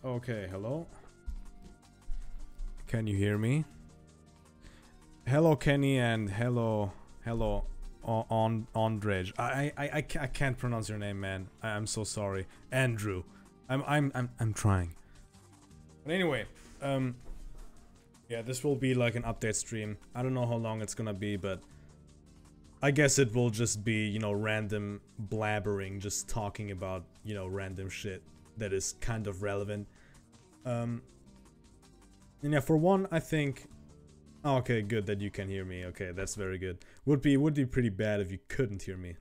Okay, hello? Can you hear me? Hello, Kenny, and hello, Andrej. I can't pronounce your name, man. I'm so sorry. Andrew. I'm trying. But anyway, yeah, this will be like an update stream. I don't know how long it's gonna be, but I guess it will just be, you know, random blabbering, just talking about, you know, random shit that is kind of relevant. And yeah, for one, I think... Oh, okay, good that you can hear me. Okay, that's very good. Would be pretty bad if you couldn't hear me.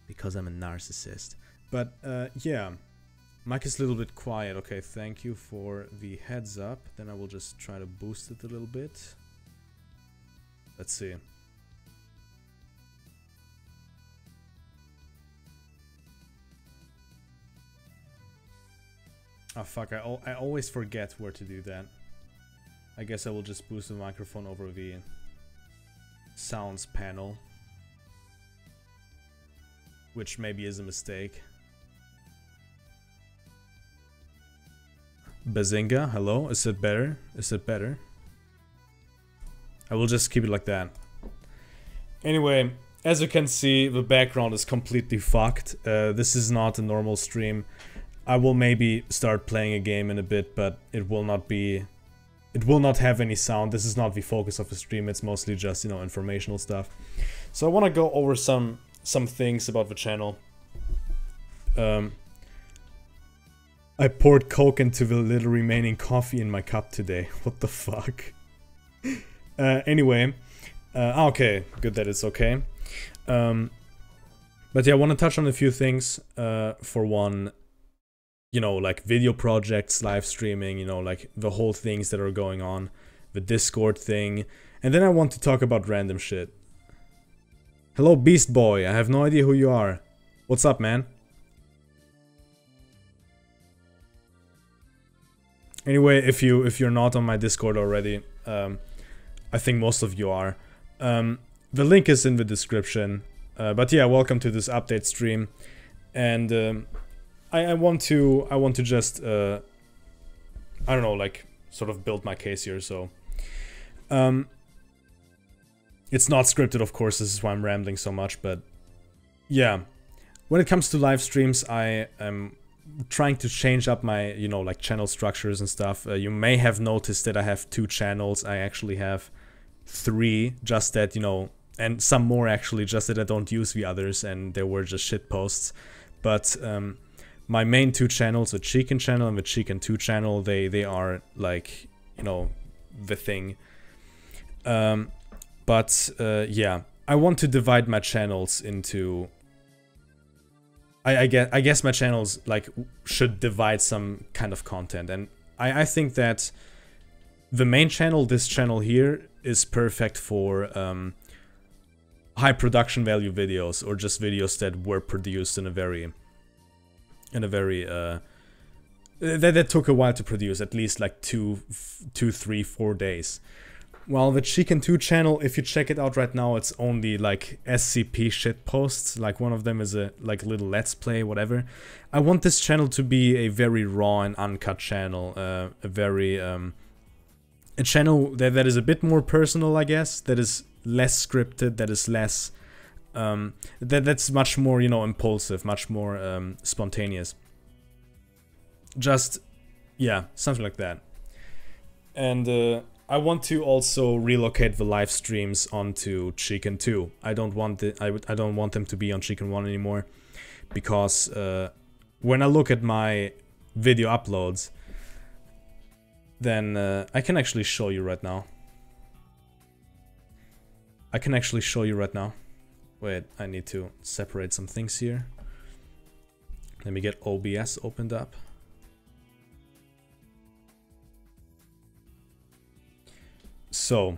Because I'm a narcissist. But, yeah. Mic is a little bit quiet. Okay, thank you for the heads up. Then I will just try to boost it a little bit. Let's see. Oh fuck, I always forget where to do that. I guess I will just boost the microphone over the sounds panel. Which maybe is a mistake. Bazinga, hello? Is it better? Is it better? I will just keep it like that. Anyway, as you can see, the background is completely fucked. This is not a normal stream. I will maybe start playing a game in a bit, but it will not be... It will not have any sound. This is not the focus of the stream. It's mostly just, you know, informational stuff. So I want to go over some things about the channel. I poured Coke into the little remaining coffee in my cup today. What the fuck? Anyway. Okay, good that it's okay. But yeah, I want to touch on a few things. For one... You know, like video projects, live streaming, you know, like the whole things that are going on, the Discord thing, and then I want to talk about random shit. Hello, Beast Boy. I have no idea who you are. What's up, man? Anyway, if you're not on my Discord already, I think most of you are. The link is in the description. But yeah, welcome to this update stream, and I want to just I don't know, like sort of build my case here. So it's not scripted, of course. This is why I'm rambling so much. But yeah, when it comes to live streams, I am trying to change up my, you know, like channel structures and stuff. You may have noticed that I have 2 channels. I actually have 3, just that, you know, and some more actually, just that I don't use the others, and they were just shit posts. But my main 2 channels, the Chicken channel and the Chicken 2 channel, they are like, you know, the thing. But yeah, I want to divide my channels into... I guess my channels like should divide some kind of content, and I think that the main channel, this channel here, is perfect for high production value videos, or just videos that were produced in a very that took a while to produce, at least like 2, 3, 4 days. While the Chicken 2 channel, if you check it out right now, it's only like SCP shit posts. Like one of them is a like little let's play, whatever. I want this channel to be a very raw and uncut channel, a channel that is a bit more personal, I guess, that is less scripted, that is less that's much more, you know, impulsive, much more spontaneous. Just, yeah, something like that. And I want to also relocate the live streams onto Chicken 2. I don't want I don't want them to be on Chicken 1 anymore, because when I look at my video uploads, then I can actually show you right now. Wait, I need to separate some things here. Let me get OBS opened up. So,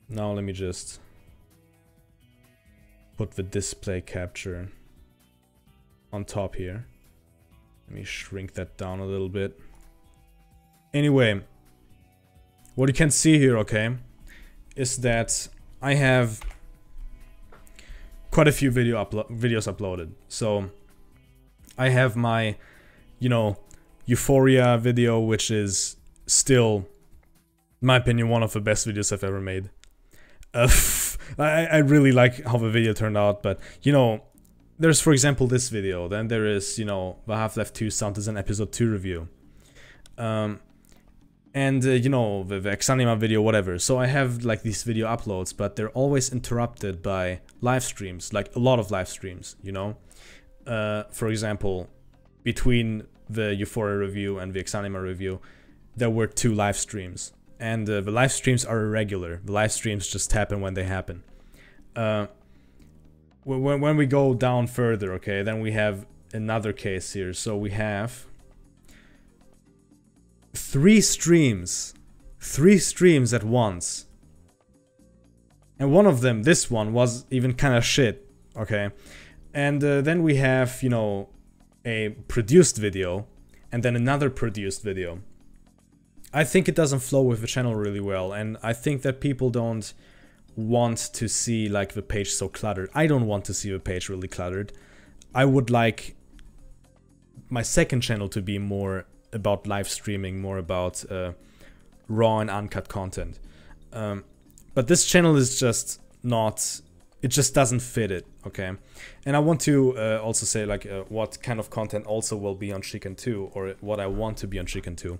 now let me just put the display capture on top here. Let me shrink that down a little bit. Anyway, what you can see here, okay, is that I have quite a few videos uploaded. So I have my, you know, Euphoria video, which is still, in my opinion, one of the best videos I've ever made. I really like how the video turned out, but, you know, there's, for example, this video. Then there is, you know, the Half-Life 2 Sound Design Episode 2 review. You know, the Exanima video, whatever. So I have, like, these video uploads, but they're always interrupted by live streams, like, a lot of live streams, you know? For example, between the Euphoria review and the Exanima review, there were 2 live streams. And the live streams are irregular. The live streams just happen when they happen. When we go down further, okay, then we have another case here. So we have 3 streams. 3 streams at once. And one of them, this one, was even kind of shit, okay? And then we have, you know, a produced video, and then another produced video. I think it doesn't flow with the channel really well, and I think that people don't want to see, like, the page so cluttered. I don't want to see the page really cluttered. I would like my second channel to be more about live streaming, more about raw and uncut content. But this channel is just not... It just doesn't fit it, okay? And I want to also say, like, what kind of content also will be on Chicken 2, or what I want to be on Chicken 2.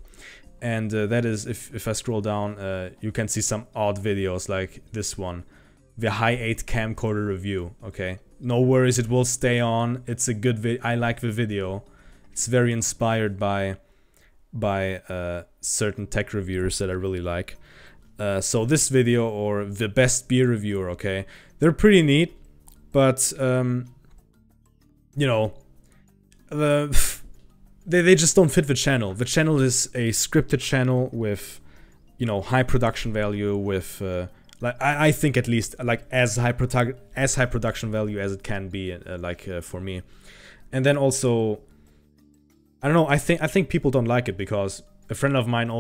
And that is, if I scroll down, you can see some odd videos like this one. The Hi8 camcorder review, okay? No worries, it will stay on. It's a good video. I like the video. It's very inspired by certain tech reviewers that I really like. So this video, or the best beer reviewer, okay? They're pretty neat, but, you know, they just don't fit the channel. The channel is a scripted channel with, you know, high production value, with, like, I think at least, like, as high production value as it can be, for me. And then also, I don't know, I think people don't like it because a friend of mine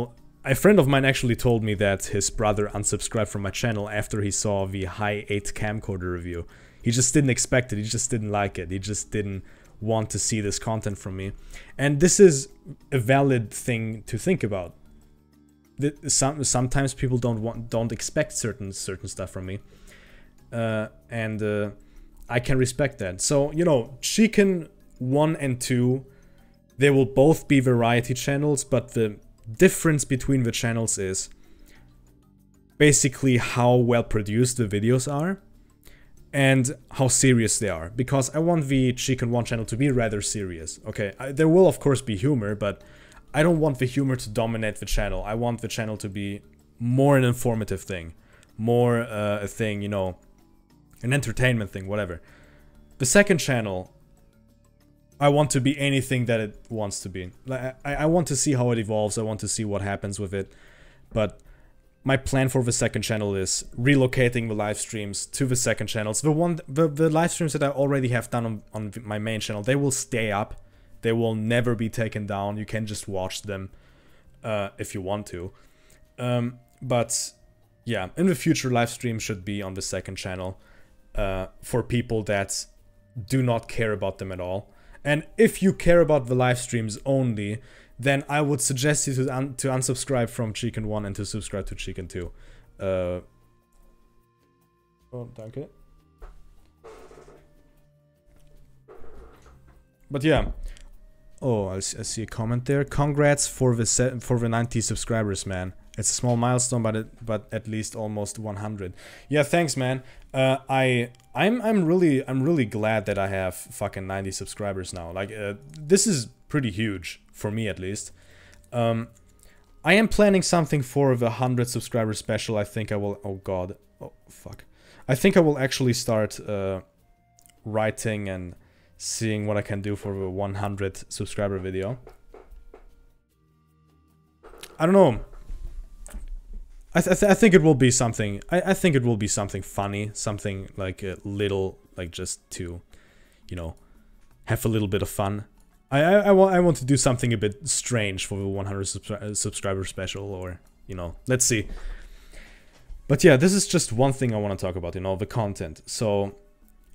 actually told me that his brother unsubscribed from my channel after he saw the Hi8 camcorder review. He just didn't expect it, he just didn't like it, he just didn't want to see this content from me. And this is a valid thing to think about. Sometimes people don't expect certain stuff from me. I can respect that. So, you know, Chicken 1 and 2, they will both be variety channels, but the difference between the channels is basically how well produced the videos are and how serious they are, because I want the Chicken 1 channel to be rather serious, okay? There will of course be humor, but I don't want the humor to dominate the channel. I want the channel to be more an informative thing, more a thing, you know, an entertainment thing, whatever. The second channel, I want to be anything that it wants to be. I want to see how it evolves, I want to see what happens with it, but my plan for the second channel is relocating the live streams to the second channels. The live streams that I already have done on my main channel, they will stay up. They will never be taken down. You can just watch them if you want to. But yeah, in the future, live streams should be on the second channel for people that do not care about them at all. And if you care about the live streams only, then I would suggest you to unsubscribe from Chicken 1 and to subscribe to Chicken 2. Oh, danke. But yeah. Oh, I see a comment there. Congrats for the 90 subscribers, man. It's a small milestone, but at least almost 100. Yeah, thanks, man. I'm really glad that I have fucking 90 subscribers now. Like, this is pretty huge for me, at least. I am planning something for the 100 subscriber special. I think I will. Oh god. Oh fuck. I think I will actually start writing and seeing what I can do for the 100 subscriber video. I don't know. I think it will be something. I think it will be something funny, something like a little, like just to, you know, have a little bit of fun. I want to do something a bit strange for the 100 subscriber special, or, you know, let's see. But yeah, this is just one thing I want to talk about, you know, the content. So,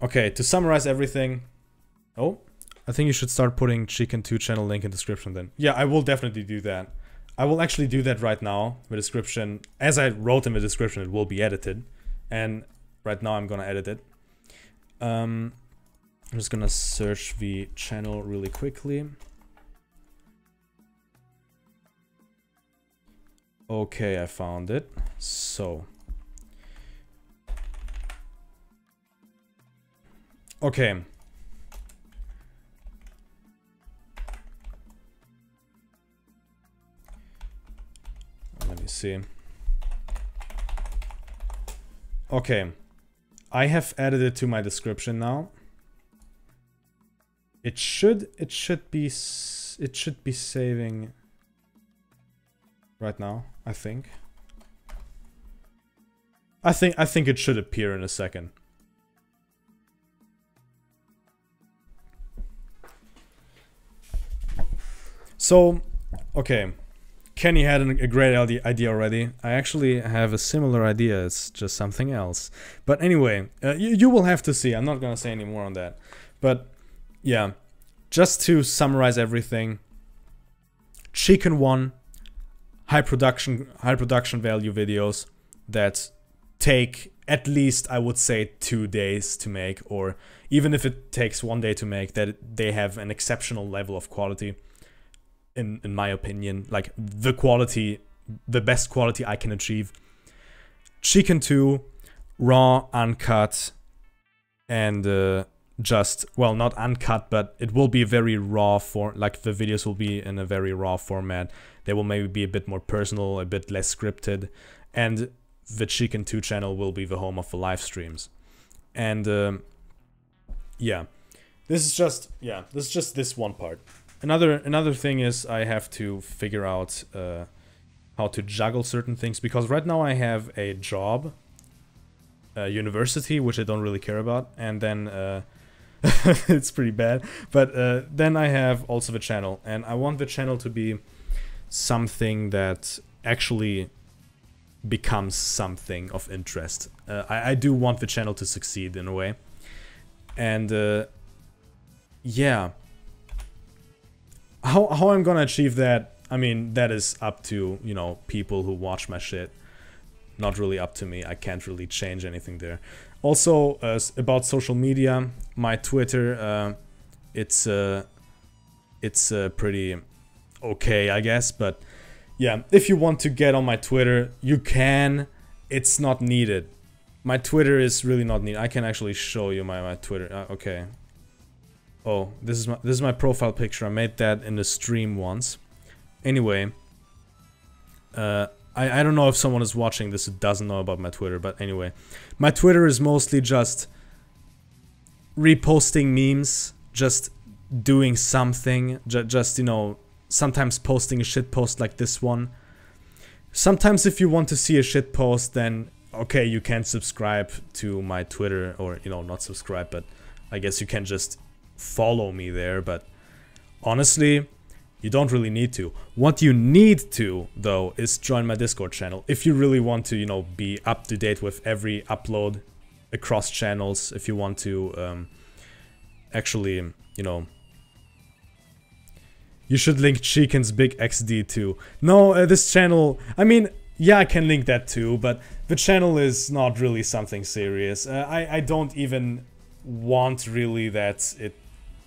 okay, to summarize everything. Oh, I think you should start putting Chicken 2 channel link in description then. Yeah, I will definitely do that. I will actually do that right now. The description, as I wrote in the description, it will be edited. And right now I'm gonna edit it. I'm just gonna search the channel really quickly. Okay, I found it. So. Okay. Let me see. Okay. I have added it to my description now. It should be saving right now, I think. I think it should appear in a second. So, okay. Kenny had a great idea already. I actually have a similar idea, it's just something else. But anyway, you will have to see. I'm not gonna say any more on that. But yeah, just to summarize everything. Chicken 1, high production value videos that take at least, I would say, 2 days to make, or even if it takes 1 day to make, that they have an exceptional level of quality. In my opinion, like the best quality I can achieve. Chicken 2, raw, uncut, and just, well, not uncut, but it will be very raw like the videos will be in a very raw format. They will maybe be a bit more personal, a bit less scripted, and the Chicken 2 channel will be the home of the live streams. And yeah, this is just this one part. Another thing is I have to figure out how to juggle certain things, because right now I have a job, university, which I don't really care about, and then it's pretty bad. But then I have also the channel, and I want the channel to be something that actually becomes something of interest. I do want the channel to succeed in a way, and yeah. How I'm gonna achieve that, I mean, that is up to, you know, people who watch my shit. Not really up to me. I can't really change anything there. Also, about social media, my Twitter, it's pretty okay, I guess. But yeah, if you want to get on my Twitter, you can. It's not needed. My Twitter is really not needed. I can actually show you my Twitter. Okay. Oh, this is my profile picture. I made that in the stream once. Anyway, I don't know if someone is watching this who doesn't know about my Twitter, but anyway, my Twitter is mostly just reposting memes, just doing something, just, you know, sometimes posting a shit post like this one. Sometimes if you want to see a shit post, then okay, you can subscribe to my Twitter, or, you know, not subscribe, but I guess you can just follow me there. But honestly, you don't really need to. What you need to, though, is join my Discord channel if you really want to, you know, be up to date with every upload across channels. If you want to actually, you know, you should link Chicken's Big XD too. No, this channel, I mean, yeah, I can link that too, but the channel is not really something serious. I don't even want really that it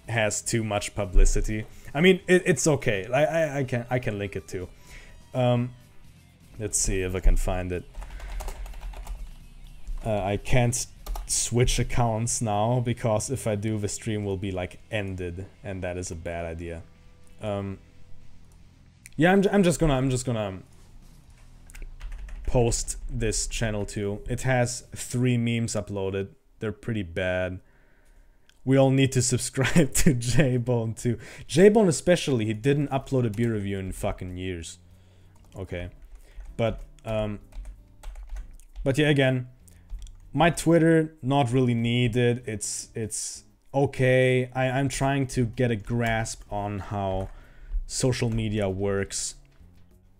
has too much publicity. I mean, it's okay. I can link it too. Let's see if I can find it. I can't switch accounts now, because if I do, the stream will be like ended, and that is a bad idea. Yeah, I'm just gonna post this channel too. It has 3 memes uploaded. They're pretty bad. We all need to subscribe to J-Bone too. J-Bone especially, he didn't upload a beer review in fucking years. Okay. But yeah, again, my Twitter, not really needed. It's okay. I'm trying to get a grasp on how social media works.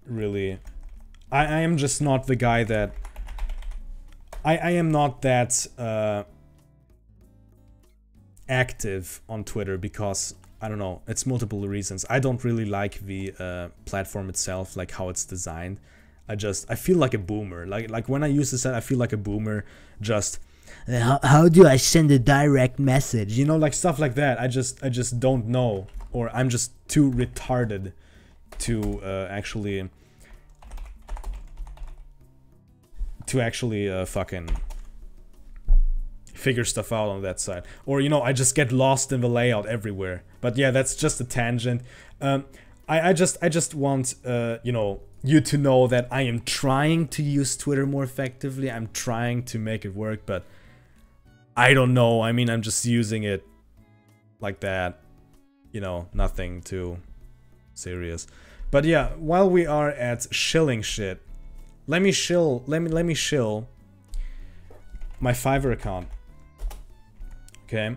Really. I am just not the guy that... I am not that... active on Twitter, because I don't know, it's multiple reasons. I don't really like the platform itself, like how it's designed. I feel like a boomer. Like when I use this, I feel like a boomer. Just how do I send a direct message? You know, like stuff like that. I just don't know, or I'm just too retarded to actually fucking figure stuff out on that side. Or, you know, I just get lost in the layout everywhere. But yeah, that's just a tangent. I just want, you know, you to know that I am trying to use Twitter more effectively. I'm trying to make it work, but I don't know. I mean, I'm just using it like that. You know, nothing too serious. But yeah, while we are at shilling shit, let me shill my Fiverr account. Okay?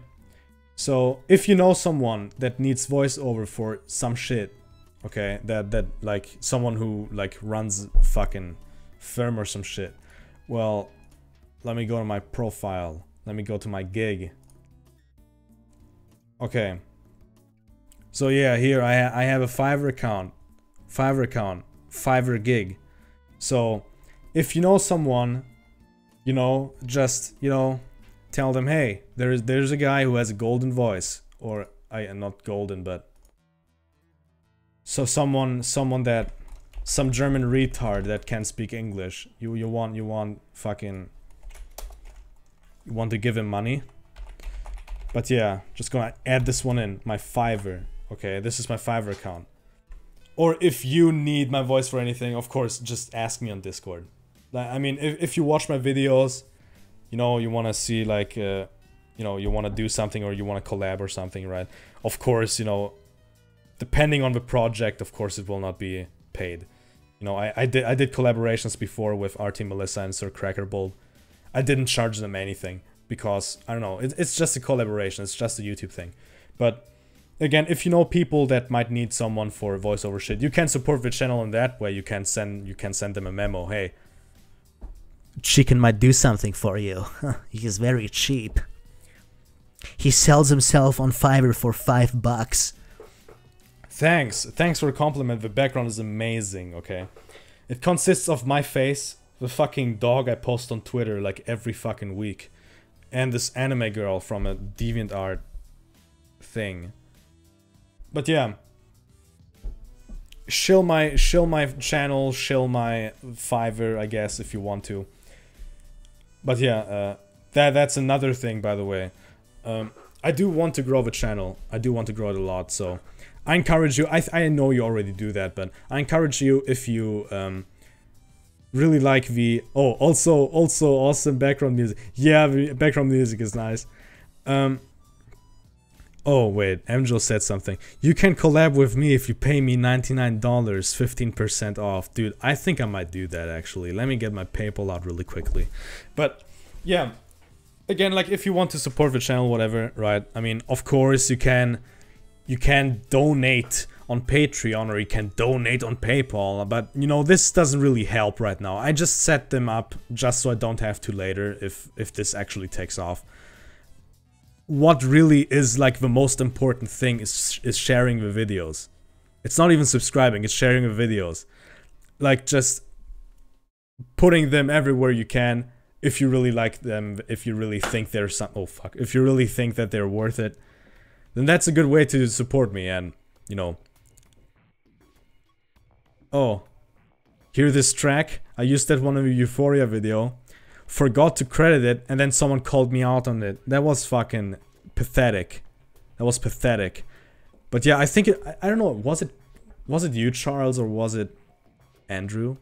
So, if you know someone that needs voiceover for some shit, okay, that like someone who like runs fucking firm or some shit, well, let me go to my profile. Let me go to my gig. Okay. So yeah, here I have a Fiverr account. Fiverr gig. So, if you know someone, you know, just, you know, tell them, hey, there's a guy who has a golden voice, or not golden, but so someone that, some German retard that can speak English. You want to give him money? But yeah, just gonna add this one in, my Fiverr. Okay, this is my Fiverr account. Or if you need my voice for anything, of course, just ask me on Discord. Like, I mean, if you watch my videos, you know, you want to see like, you know, you want to do something or you want to collab or something, right? Of course, you know, depending on the project, of course, it will not be paid. You know, I did collaborations before with RT Melissa and Sir Crackerbolt. I didn't charge them anything because, I don't know, it's just a collaboration, it's just a YouTube thing. But again, if you know people that might need someone for voiceover shit, you can support the channel in that way. You can send them a memo. Hey, Chicken might do something for you. He is very cheap. He sells himself on Fiverr for $5. Thanks for the compliment. The background is amazing. Okay, it consists of my face, the fucking dog I post on Twitter like every fucking week, and this anime girl from a DeviantArt thing. But yeah, shill my channel, shill my Fiverr, I guess, if you want to. But yeah, that's another thing, by the way. I do want to grow the channel. I do want to grow it a lot, so I encourage you. I know you already do that, but I encourage you, if you really like the... Oh, also awesome background music. Yeah, the background music is nice. Oh, wait, Emjo said something. You can collab with me if you pay me $99, 15% off. Dude, I think I might do that, actually. Let me get my PayPal out really quickly. But, yeah. Again, like, if you want to support the channel, whatever, right? I mean, of course, you can donate on Patreon, or you can donate on PayPal. But, you know, this doesn't really help right now. I just set them up just so I don't have to later if this actually takes off. What really is like the most important thing is sharing the videos. It's not even subscribing, it's sharing the videos. Like, just putting them everywhere you can. If you really like them, if you really think there's some... Oh fuck. If you really think that they're worth it, then that's a good way to support me. And, you know... Oh. Hear this track? I used that one in a Euphoria video. Forgot to credit it, and then someone called me out on it. That was fucking pathetic. That was pathetic. But yeah, I think it... I don't know, was it you, Charles, or was it Andrew?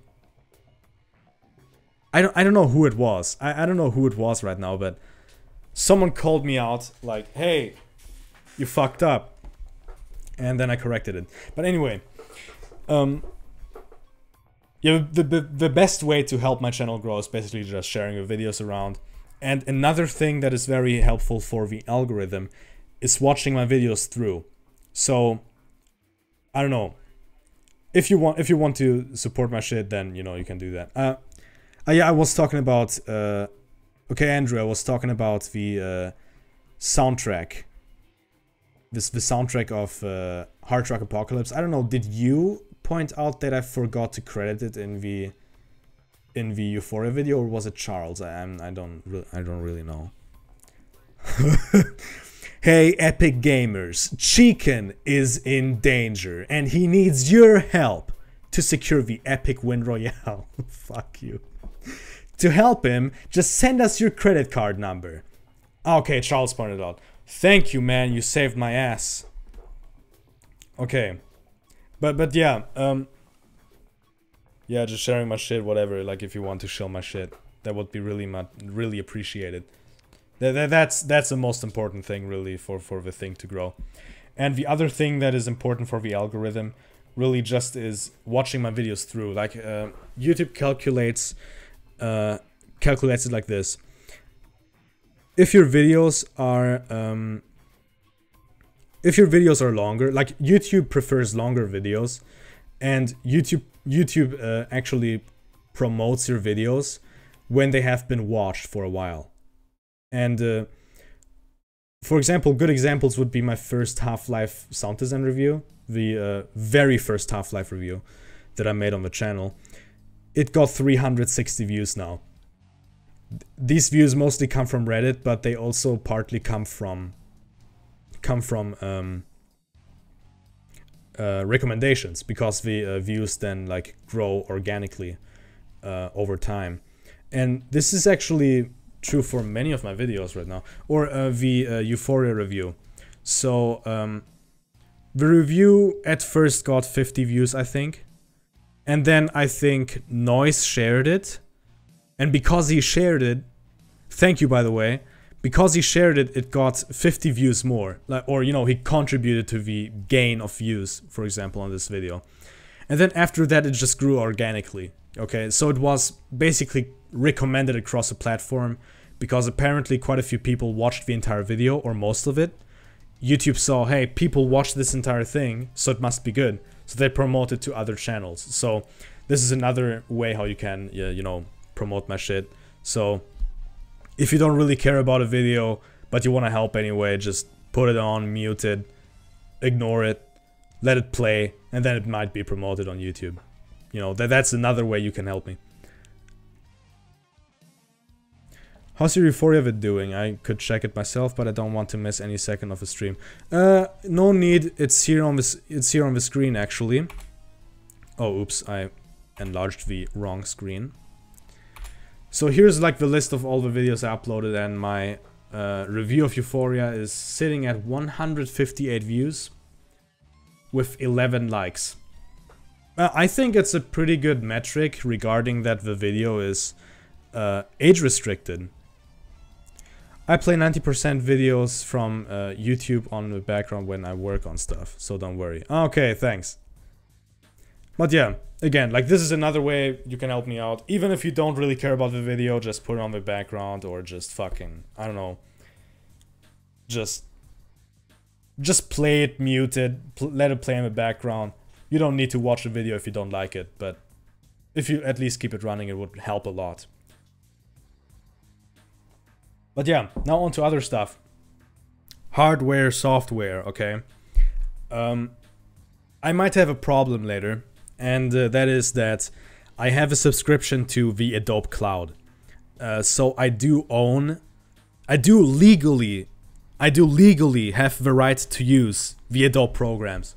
I don't know who it was. I don't know who it was right now, but someone called me out, like, hey, you fucked up. And then I corrected it. But anyway, yeah, the best way to help my channel grow is basically just sharing the videos around. And another thing that is very helpful for the algorithm is watching my videos through. So, I don't know. If you want to support my shit, then, you know, you can do that. Yeah, I was talking about... okay, Andrew, I was talking about the soundtrack. the soundtrack of Hard Rock Apocalypse. I don't know, did you point out that I forgot to credit it in the Euphoria video, or was it Charles? I don't really know. Hey Epic Gamers, Chicken is in danger and he needs your help to secure the epic win royale. Fuck you. To help him, just send us your credit card number. Okay, Charles pointed out. Thank you, man, you saved my ass. Okay. But yeah, yeah, just sharing my shit, whatever, like if you want to show my shit, that would be really appreciated. That's the most important thing, really, for the thing to grow. And the other thing that is important for the algorithm really just is watching my videos through. Like, YouTube calculates it like this. If your videos are longer, like YouTube prefers longer videos, and YouTube actually promotes your videos when they have been watched for a while. And for example, good examples would be my first Half-Life sound design review, the very first Half-Life review that I made on the channel. It got 360 views now. These views mostly come from Reddit, but they also partly come from recommendations, because the views then like grow organically over time. And this is actually true for many of my videos right now. Or the Euphoria review. So the review at first got 50 views, I think, and then I think Noise shared it, and because he shared it, thank you by the way, because he shared it, it got 50 views more. Like, or you know, he contributed to the gain of views, for example, on this video. And then after that, it just grew organically. Okay, so it was basically recommended across the platform, because apparently quite a few people watched the entire video, or most of it. YouTube saw, hey, people watched this entire thing, so it must be good. So they promoted to other channels. So this is another way how you can, you know, promote my shit. So if you don't really care about a video, but you want to help anyway, just put it on, mute it, ignore it, let it play, and then it might be promoted on YouTube. You know, that's another way you can help me. How's your Euphoria vid doing? I could check it myself, but I don't want to miss any second of the stream. No need. It's here on this. It's here on the screen actually. Oh, oops! I enlarged the wrong screen. So here's like the list of all the videos I uploaded, and my review of Euphoria is sitting at 158 views with 11 likes. I think it's a pretty good metric regarding that the video is age restricted. I play 90% videos from YouTube on the background when I work on stuff, so don't worry. Okay, thanks. But yeah, again, like this is another way you can help me out. Even if you don't really care about the video, just put it on the background, or just fucking, I don't know. Just play it, mute it, let it play in the background. You don't need to watch the video if you don't like it, but if you at least keep it running, it would help a lot. But yeah, now on to other stuff. Hardware, software, okay? I might have a problem later, and that is that I have a subscription to the Adobe Cloud. So I do legally have the right to use the Adobe programs.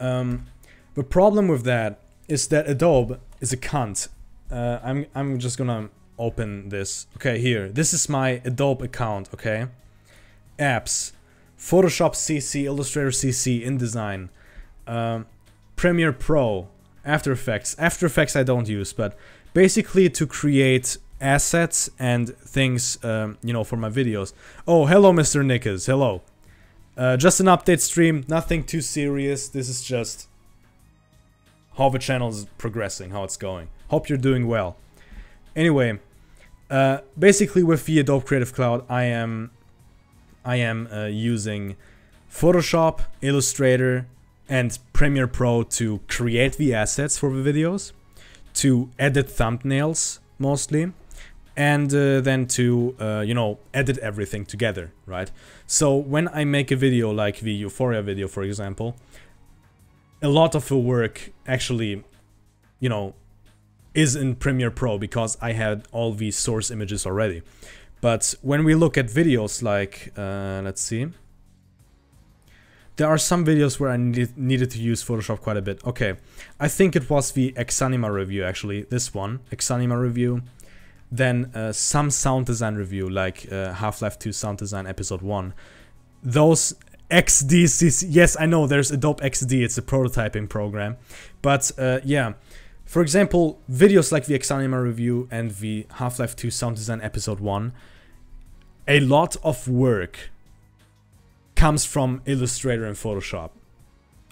The problem with that is that Adobe is a cunt. I'm just gonna open this. Okay, here. This is my Adobe account, okay? Apps. Photoshop CC, Illustrator CC, InDesign. Premiere Pro. After Effects. After Effects I don't use, but basically to create assets and things, you know, for my videos. Oh, hello Mr. Nickers, hello. Just an update stream, nothing too serious. This is just how the channel is progressing, how it's going. Hope you're doing well. Anyway, basically with the Adobe Creative Cloud, I am using Photoshop, Illustrator, and Premiere Pro to create the assets for the videos, to edit thumbnails mostly, and then to, you know, edit everything together, right? So when I make a video like the Euphoria video, for example, a lot of the work actually, you know, is in Premiere Pro because I had all these source images already. But when we look at videos like, let's see, there are some videos where I needed to use Photoshop quite a bit. Okay, I think it was the Exanima review actually, this one, Exanima review. Then some sound design review, like Half-Life 2 sound design episode 1. Those XD, yes, I know there's Adobe XD, it's a prototyping program. But yeah, for example, videos like the Exanima review and the Half-Life 2 sound design episode 1, a lot of work comes from Illustrator and Photoshop.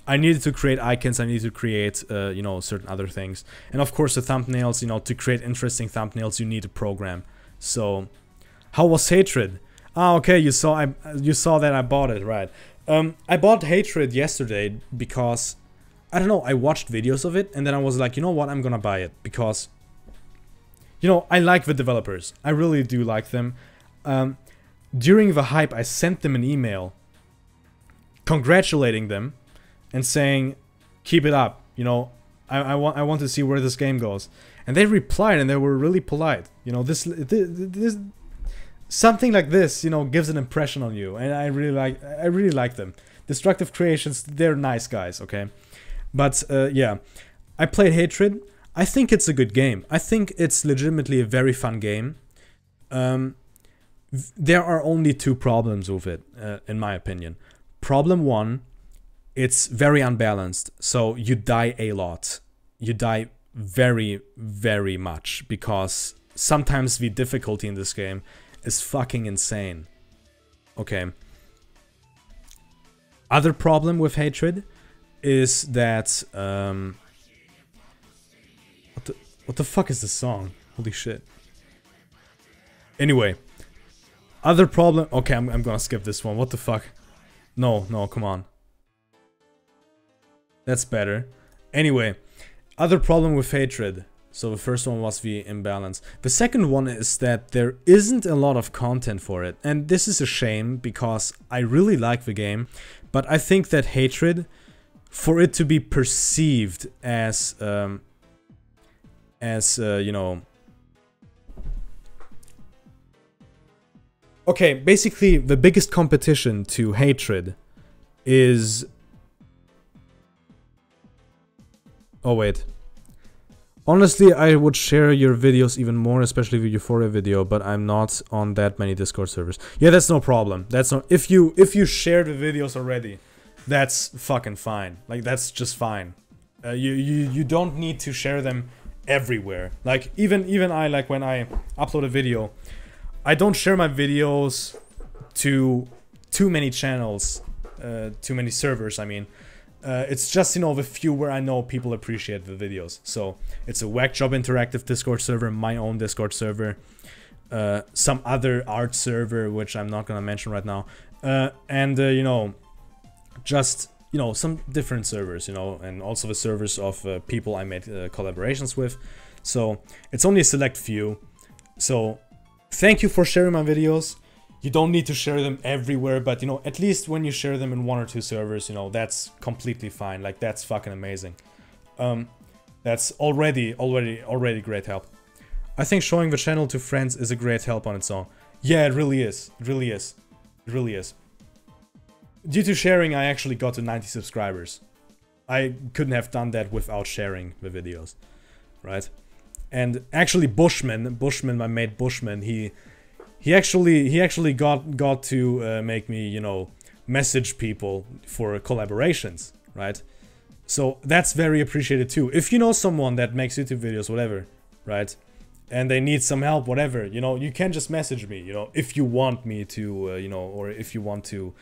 I needed to create icons, I needed to create, you know, certain other things. And of course the thumbnails, you know, to create interesting thumbnails you need a program. So, how was Hatred? Ah, okay, you saw that I bought it, right. I bought Hatred yesterday because, I don't know, I watched videos of it and then I was like, you know what, I'm gonna buy it. Because, you know, I like the developers. I really do like them. During the hype, I sent them an email congratulating them and saying, keep it up, you know, I want to see where this game goes. And they replied and they were really polite. You know, this something like this, you know, gives an impression on you, and I really like them. Destructive Creations, they're nice guys, okay? But yeah, I played Hatred. I think it's a good game. I think it's legitimately a very fun game. There are only two problems with it, in my opinion. Problem one, it's very unbalanced, so you die a lot. You die very, very much, because sometimes the difficulty in this game is fucking insane. Okay. Other problem with Hatred is that, what the fuck is this song? Holy shit. Anyway. Other problem... Okay, I'm gonna skip this one. What the fuck? No, come on. That's better. Anyway, other problem with Hatred. So the first one was the imbalance. The second one is that there isn't a lot of content for it. And this is a shame, because I really like the game. But I think that Hatred, for it to be perceived as you know... Okay, basically the biggest competition to Hatred is... Oh wait. Honestly, I would share your videos even more, especially the Euphoria video, but I'm not on that many Discord servers. Yeah, that's no problem. That's no... If you shared the videos already, that's fucking fine. Like, that's just fine. You don't need to share them everywhere. Like, even I, like, when I upload a video, I don't share my videos to too many channels, too many servers, I mean. It's just, you know, the few where I know people appreciate the videos. So, it's a Whackjob Interactive Discord server, my own Discord server, some other art server, which I'm not gonna mention right now, and, you know, just, you know, some different servers, you know, and also the servers of people I made collaborations with. So, it's only a select few. So, thank you for sharing my videos. You don't need to share them everywhere, but, you know, at least when you share them in 1 or 2 servers, you know, that's completely fine. Like, that's fucking amazing. That's already great help. I think showing the channel to friends is a great help on its own. Yeah, it really is. It really is. It really is. Due to sharing, I actually got to 90 subscribers. I couldn't have done that without sharing the videos, right? And actually Bushman, my mate Bushman, he actually got to make me, you know, message people for collaborations, right? So that's very appreciated too. If you know someone that makes YouTube videos, whatever, right? And they need some help, whatever, you know, you can just message me, you know, if you want me to, you know, or if you want to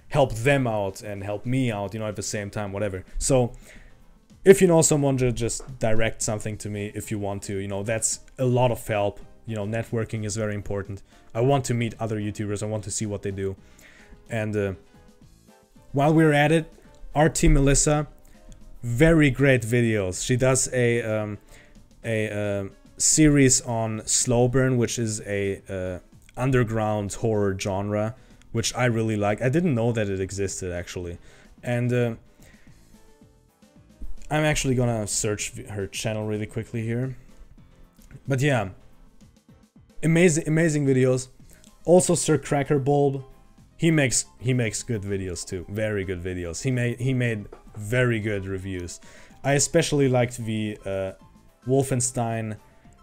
help them out and help me out, you know, at the same time, whatever. So if you know someone, just direct something to me if you want to, you know, that's a lot of help. You know, networking is very important. I want to meet other YouTubers, I want to see what they do. And while we're at it, RT Melissa, very great videos. She does a series on slow burn, which is a underground horror genre, which I really like. I didn't know that it existed actually, and I'm actually gonna search her channel really quickly here. But yeah, amazing videos. Also, Sir Cracker Bulb, he makes good videos too, very good videos. He made very good reviews. I especially liked the Wolfenstein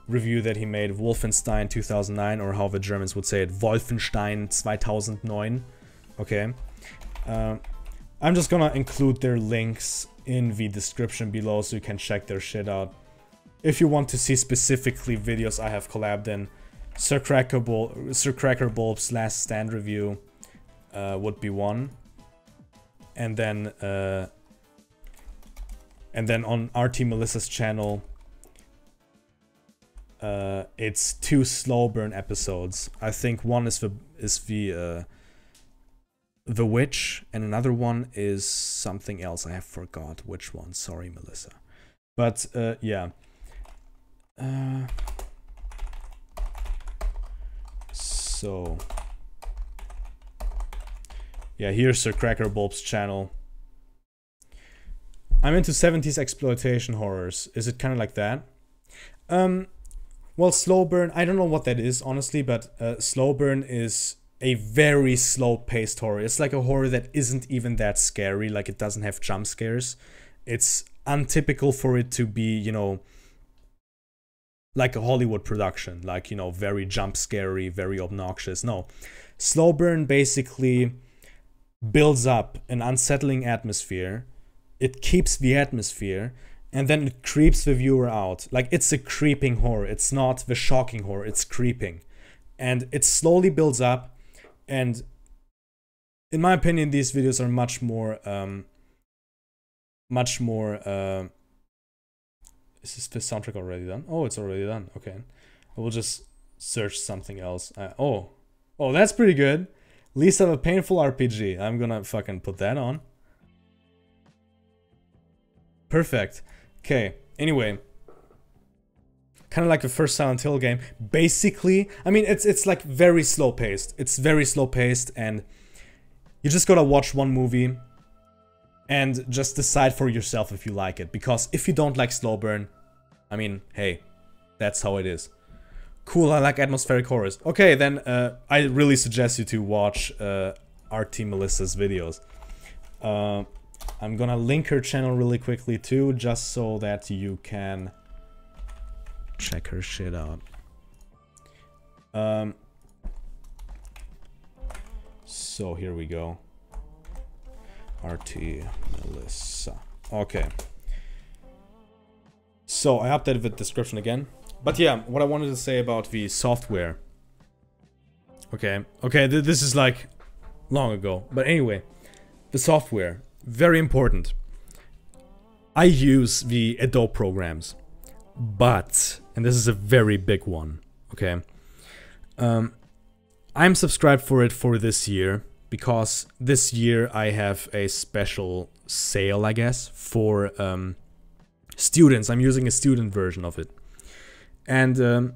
review that he made, Wolfenstein 2009, or how the Germans would say it, Wolfenstein 2009. Okay, I'm just gonna include their links in the description below so you can check their shit out. If you want to see specifically videos I have collabed in, Sir Cracker Bulb's Last Stand review would be one, and then on RT Melissa's channel, it's 2 slow burn episodes. I think one is the Witch, and another one is something else. I have forgot which one. Sorry, Melissa. But yeah. So yeah, here's Sir Cracker Bulb's channel. I'm into 70s exploitation horrors. Is it kind of like that? Well, slow burn, I don't know what that is, honestly, but slow burn is a very slow-paced horror. It's like a horror that isn't even that scary, like it doesn't have jump scares. It's untypical for it to be, you know, like a Hollywood production, like, you know, very jump scary, very obnoxious. No, slow burn basically builds up an unsettling atmosphere. It keeps the atmosphere, and then it creeps the viewer out. Like, it's a creeping horror. It's not the shocking horror, it's creeping. And it slowly builds up, and in my opinion, these videos are much more, is the soundtrack already done? Oh, it's already done. Okay. I will just search something else. Oh, that's pretty good. Least of a painful RPG. I'm gonna fucking put that on. Perfect. Okay. Anyway. Kind of like the first Silent Hill game. Basically, I mean, it's like very slow paced. It's very slow paced, and you just gotta watch one movie and just decide for yourself if you like it. Because if you don't like slow burn, I mean, hey, that's how it is. Cool, I like atmospheric horrors. Okay, then I really suggest you to watch RT Melissa's videos. I'm gonna link her channel really quickly too, just so that you can check her shit out. So here we go. RT Melissa. Okay. So I updated the description again. But yeah, what I wanted to say about the software. Okay, this is like long ago. But anyway, the software, very important. I use the Adobe programs, but, and this is a very big one, okay? I'm subscribed for it for this year, because this year I have a special sale, I guess, for students. I'm using a student version of it. And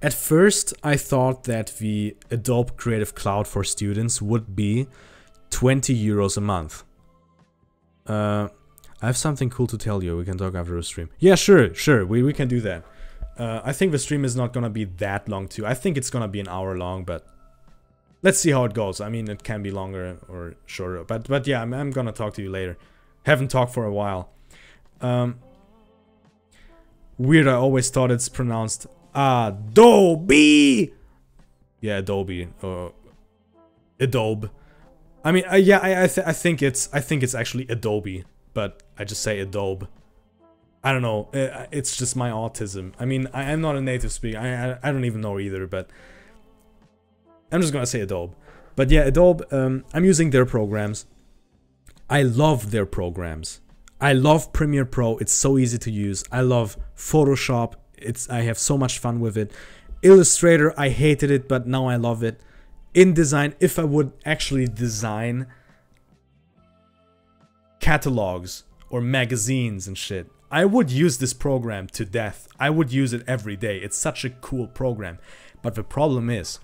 at first I thought that the Adobe Creative Cloud for students would be 20 euros a month. I have something cool to tell you. We can talk after the stream. Yeah, sure, we can do that. I think the stream is not gonna be that long too. I think it's gonna be an hour long, but let's see how it goes. I mean, it can be longer or shorter, but yeah, I'm gonna talk to you later. Haven't talked for a while. Weird, I always thought it's pronounced Adobe. Yeah, Adobe or Adobe. I mean, yeah, I think it's actually Adobe, but I just say Adobe. I don't know. It's just my autism. I mean, I'm not a native speaker. I don't even know either, but I'm just gonna say Adobe. But yeah, Adobe. I'm using their programs. I love their programs. I love Premiere Pro. It's so easy to use. I love Photoshop. I have so much fun with it. Illustrator, I hated it, but now I love it. InDesign, if I would actually design catalogs or magazines and shit, I would use this program to death. I would use it every day. It's such a cool program. But the problem is,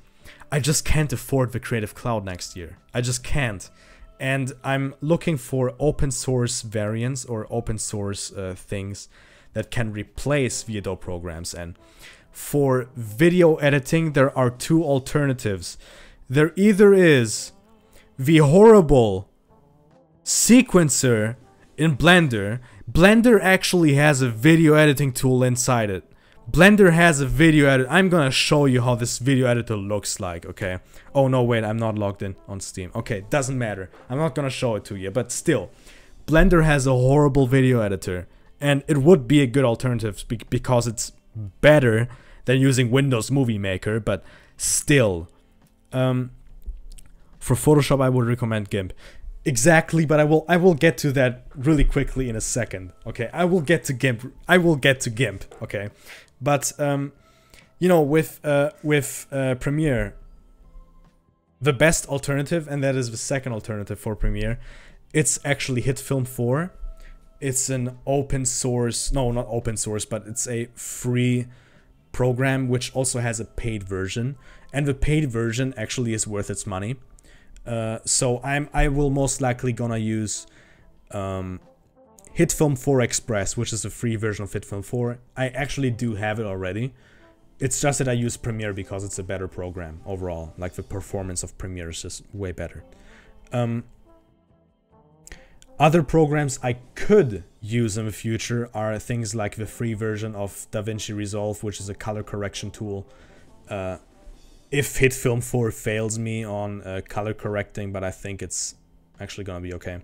I just can't afford the Creative Cloud next year. I just can't. And I'm looking for open source variants or open source things that can replace the Adobe programs. And for video editing, there are two alternatives. There either is the horrible sequencer in Blender. Blender actually has a video editing tool inside it. Blender has a video editor. I'm gonna show you how this video editor looks like, okay? Oh no, wait, I'm not logged in on Steam. Okay, doesn't matter. I'm not gonna show it to you, but still. Blender has a horrible video editor. And it would be a good alternative because it's better than using Windows Movie Maker, but still. For Photoshop, I would recommend GIMP. Exactly, but I will get to that really quickly in a second. Okay, I will get to GIMP. Okay, but you know, with Premiere, the best alternative, and that is the second alternative for Premiere, it's actually HitFilm 4. It's an open source, no, not open source, but it's a free program which also has a paid version, and the paid version actually is worth its money. So I will most likely gonna use HitFilm 4 Express, which is a free version of HitFilm 4. I actually do have it already. It's just that I use Premiere because it's a better program overall. Like, the performance of Premiere is just way better. Other programs I could use in the future are things like the free version of DaVinci Resolve, which is a color correction tool. If HitFilm 4 fails me on color correcting, but I think it's actually gonna be okay.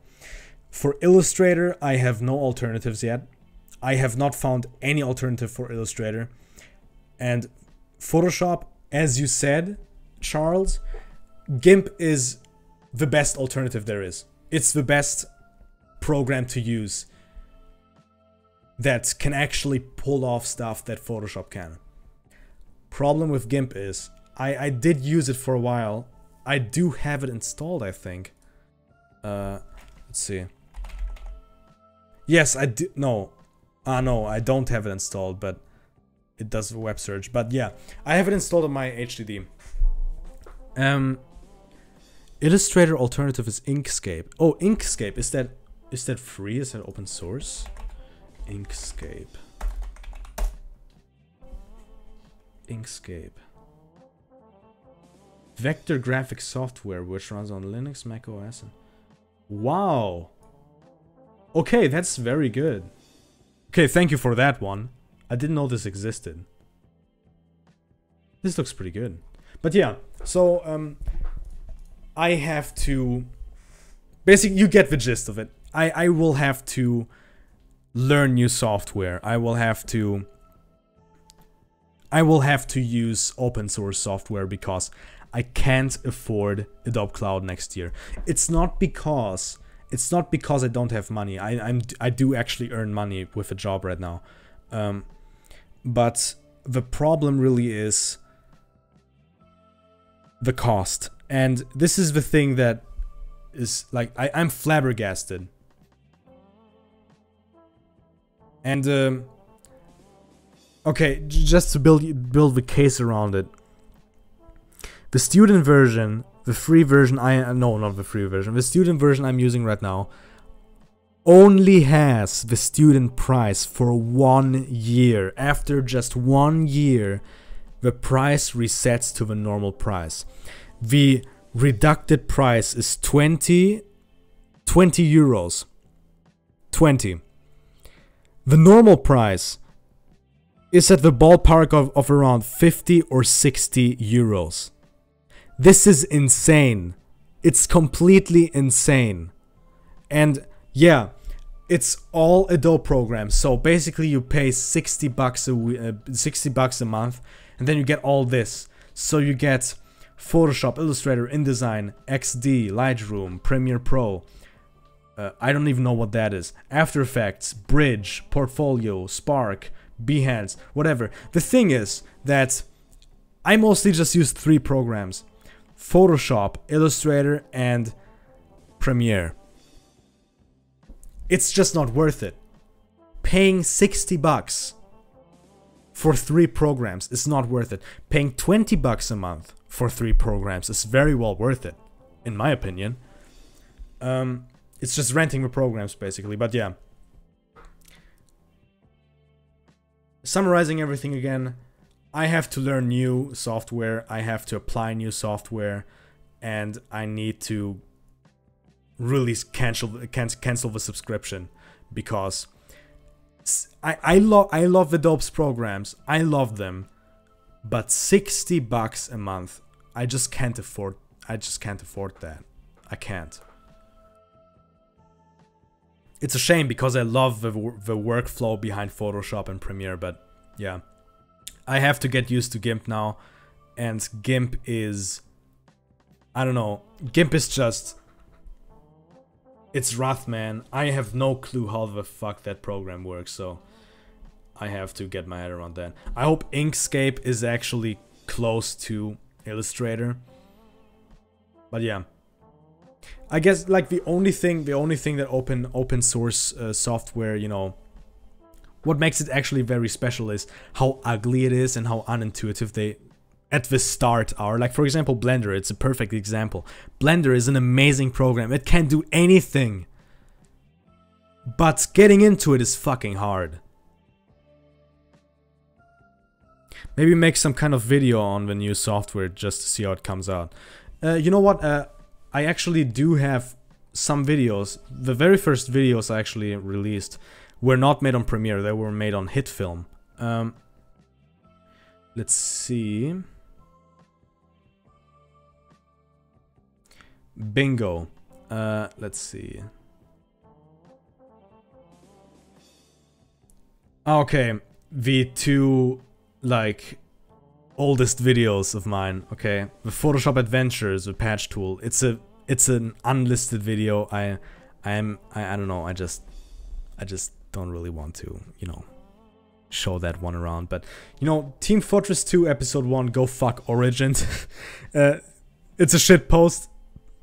For Illustrator, I have no alternatives yet. I have not found any alternative for Illustrator. And Photoshop, as you said, Charles, GIMP is the best alternative there is. It's the best program to use that can actually pull off stuff that Photoshop can. Problem with GIMP is, I did use it for a while. I do have it installed, I think. Let's see. Yes, I do. No. No, I don't have it installed, but it does a web search. But yeah, I have it installed on my HDD. Illustrator alternative is Inkscape. Oh, Inkscape. Is that free? Is that open source? Inkscape. Vector graphic software which runs on Linux, Mac OS. Wow. Okay, that's very good. Okay, thank you for that one. I didn't know this existed. This looks pretty good. But yeah, so I have to... Basically, you get the gist of it. I will have to learn new software. I will have to use open source software because I can't afford Adobe Cloud next year. It's not because I don't have money. I do actually earn money with a job right now. But the problem really is the cost. And this is the thing that is like, I'm flabbergasted. And okay, just to build the case around it. The student version, the free version no, not the free version. The student version I'm using right now only has the student price for 1 year. After just 1 year, the price resets to the normal price. The reducted price is 20 euros. 20. The normal price is at the ballpark of around 50 or 60 euros. This is insane. It's completely insane. And yeah, it's all Adobe programs. So basically you pay 60 bucks a month, and then you get all this. So you get Photoshop, Illustrator, InDesign, XD, Lightroom, Premiere Pro. I don't even know what that is. After Effects, Bridge, Portfolio, Spark, Behance, whatever. The thing is that I mostly just use 3 programs. Photoshop, Illustrator, and Premiere. It's just not worth it. paying 60 bucks for 3 programs is not worth it. Paying 20 bucks a month for 3 programs is very well worth it, in my opinion. It's just renting the programs basically, but yeah. Summarizing everything again, I have to learn new software, I have to apply new software, and I need to really cancel the subscription, because I love the Dopes programs, I love them, but 60 bucks a month, I just can't afford that. I can't. It's a shame because I love the workflow behind Photoshop and Premiere, but yeah. I have to get used to GIMP now, and GIMP is... I don't know, GIMP is just... It's rough, man. I have no clue how the fuck that program works, so I have to get my head around that. I hope Inkscape is actually close to Illustrator. But yeah. I guess like the only thing that open source software, you know, what makes it actually very special is how ugly it is and how unintuitive they at the start are. Like for example, Blender, it's a perfect example. Blender is an amazing program. It can do anything. But getting into it is fucking hard. Maybe make some kind of video on the new software just to see how it comes out. You know what? I actually do have some videos. The very first videos I actually released were not made on Premiere, they were made on HitFilm. Let's see. Bingo. Let's see. Okay, the 2, like, oldest videos of mine, okay? The Photoshop Adventures, the patch tool. It's an unlisted video. I don't know, I just don't really want to, you know, show that one around. But, you know, Team Fortress 2 Episode 1, go fuck Origins. It's a shit post.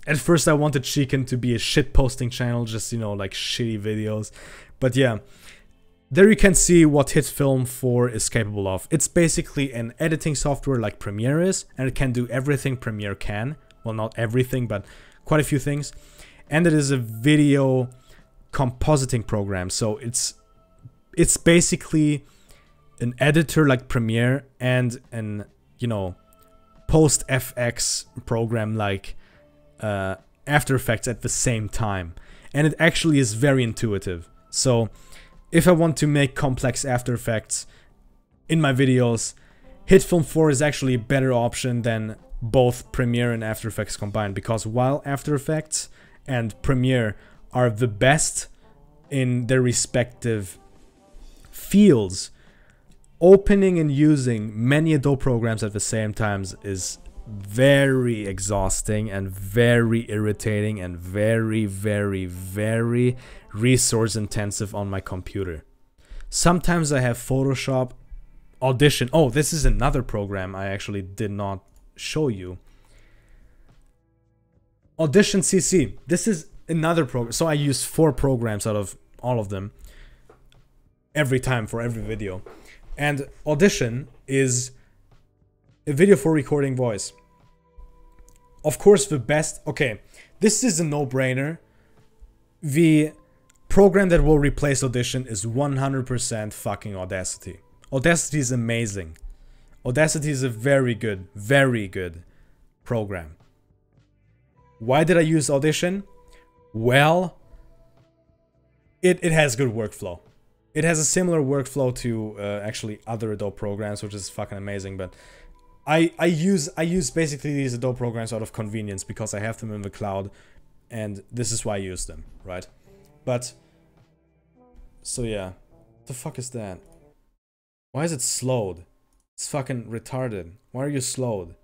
At first I wanted Chicken to be a shit posting channel, just, you know, like shitty videos. But yeah. There you can see what HitFilm 4 is capable of. It's basically an editing software like Premiere is, and it can do everything Premiere can. Well, not everything, but quite a few things. And it is a video compositing program, so it's basically an editor like Premiere and an, you know, post FX program like After Effects at the same time. And it actually is very intuitive. So if I want to make complex After Effects in my videos, HitFilm 4 is actually a better option than both Premiere and After Effects combined, because while After Effects and Premiere are the best in their respective fields, opening and using many Adobe programs at the same time is very exhausting and very irritating and very, very, very resource intensive on my computer. Sometimes I have Photoshop, Audition. Oh, this is another program I actually did not show you. Audition CC. This is another program. So I use 4 programs out of all of them every time for every video. And Audition is a video for recording voice. Of course, the best... Okay, this is a no-brainer. The program that will replace Audition is 100% fucking Audacity. Audacity is amazing. Audacity is a very good program. Why did I use Audition? Well, it has good workflow. It has a similar workflow to actually other Adobe programs, which is fucking amazing, but I use basically these Adobe programs out of convenience because I have them in the cloud, and this is why I use them, right? But so yeah, what the fuck is that? Why is it slowed? It's fucking retarded. Why are you slowed?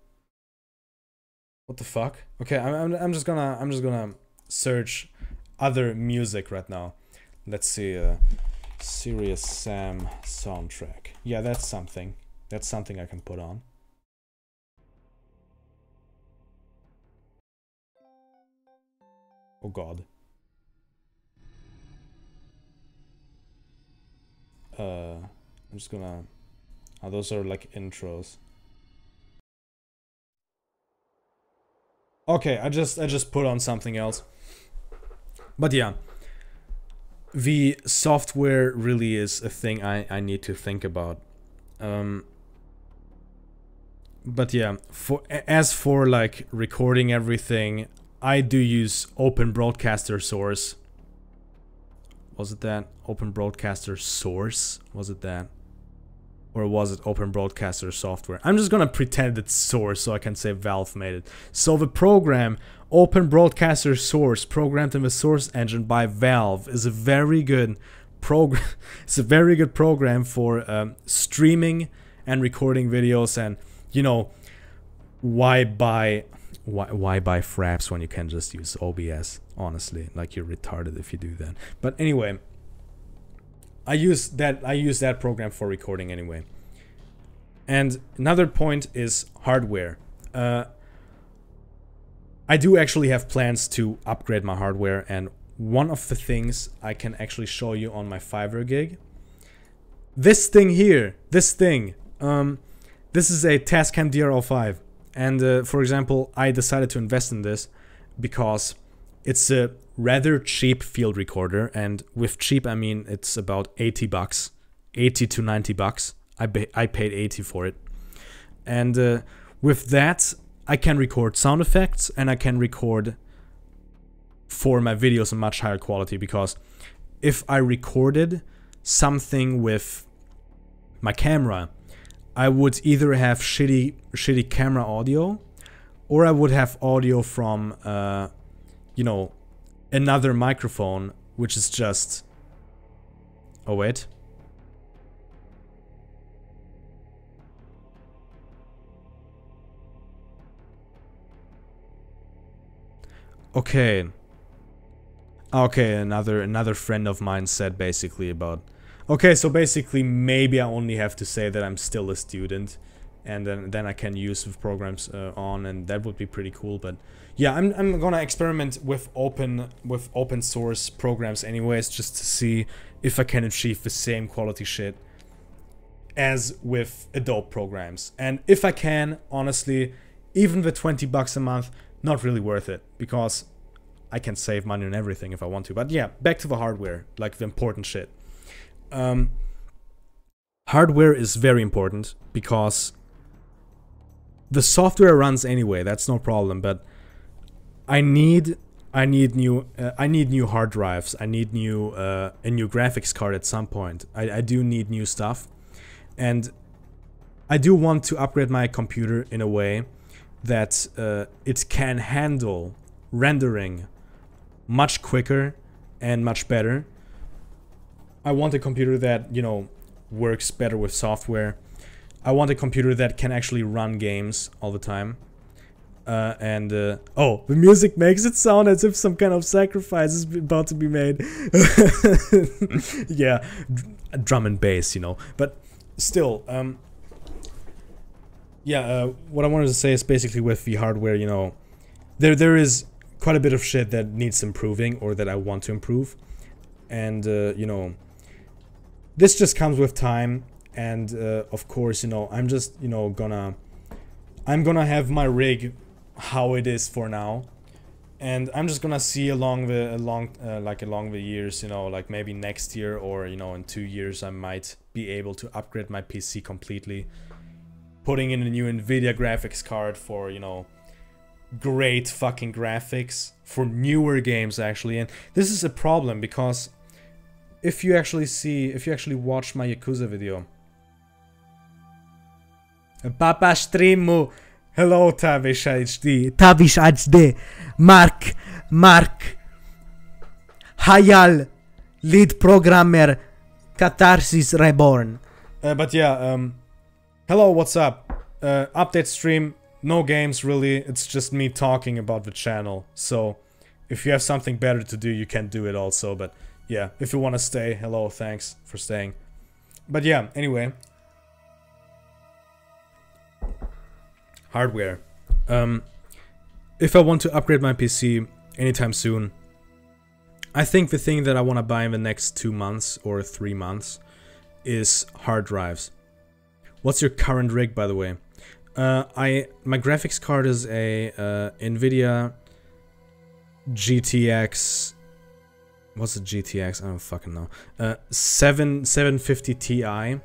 What the fuck? Okay, I'm just gonna search other music right now. Let's see, Serious Sam soundtrack. Yeah, that's something. That's something I can put on. Oh god. I'm just gonna... Oh, those are like intros. Okay, I just put on something else. But yeah, the software really is a thing I need to think about. But yeah, as for like recording everything, I do use Open Broadcaster Source. Was it that? Open Broadcaster Source? Was it that? Or was it Open Broadcaster Software? I'm just gonna pretend it's Source so I can say Valve made it. So the program, Open Broadcaster Source, programmed in the Source engine by Valve, is a very good program. It's a very good program for streaming and recording videos. And you know, why buy Fraps when you can just use OBS? Honestly, like, you're retarded if you do that. But anyway, I use that program for recording anyway. And another point is hardware. I do actually have plans to upgrade my hardware, and one of the things I can actually show you on my Fiverr gig. This thing here, this is a Tascam DR05, and for example, I decided to invest in this because it's a rather cheap field recorder, and with cheap I mean it's about 80 bucks, 80 to 90 bucks. I paid 80 for it, and with that I can record sound effects, and I can record for my videos in much higher quality, because if I recorded something with my camera, I would either have shitty camera audio, or I would have audio from you know, another microphone, which is just... Oh wait. Okay. Okay, another friend of mine said basically about... Okay, so basically maybe I only have to say that I'm still a student, and then I can use the programs on, and that would be pretty cool. But yeah, I'm gonna experiment with open source programs anyways, just to see if I can achieve the same quality shit as with Adobe programs. And if I can, honestly, even the 20 bucks a month, not really worth it, because I can save money on everything if I want to. But yeah, back to the hardware, like the important shit. Hardware is very important because the software runs anyway, that's no problem, but I need new hard drives. I need a new graphics card at some point. I do need new stuff, and I do want to upgrade my computer in a way that it can handle rendering much quicker and much better. I want a computer that, you know, works better with software. I want a computer that can actually run games all the time. Oh, the music makes it sound as if some kind of sacrifice is about to be made. Yeah, drum and bass, you know. But still, yeah, what I wanted to say is basically with the hardware, you know, there is quite a bit of shit that needs improving, or that I want to improve. And, you know, this just comes with time, and of course, you know, I'm just, you know, I'm gonna have my rig how it is for now, and I'm just gonna see along the years, you know, like maybe next year, or you know, in 2 years I might be able to upgrade my PC completely, putting in a new Nvidia graphics card for, you know, great fucking graphics for newer games actually. And this is a problem because if you actually watch my Yakuza video, Papa streamu, hello Tavish HD, Mark, Hayal, lead programmer, Catharsis Reborn. But yeah, hello, what's up? Update stream, no games really, it's just me talking about the channel. So if you have something better to do, you can do it also. But yeah, if you want to stay, hello, thanks for staying. But yeah, anyway. Hardware. If I want to upgrade my PC anytime soon, I think the thing that I want to buy in the next 2 months or 3 months is hard drives. What's your current rig, by the way? My graphics card is a NVIDIA GTX. What's a GTX? I don't fucking know. 750 Ti.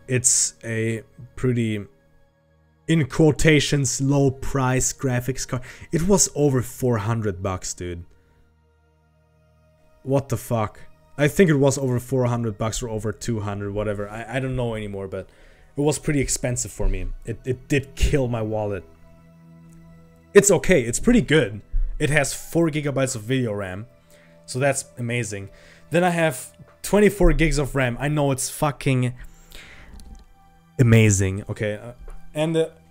It's a pretty, in quotations, low price graphics card. It was over 400 bucks, dude. What the fuck? I think it was over 400 bucks or over 200, whatever. I don't know anymore, but it was pretty expensive for me. It did kill my wallet. It's okay, it's pretty good. It has 4 gigabytes of video RAM, so that's amazing. Then I have 24 gigs of RAM. I know it's fucking amazing. Okay,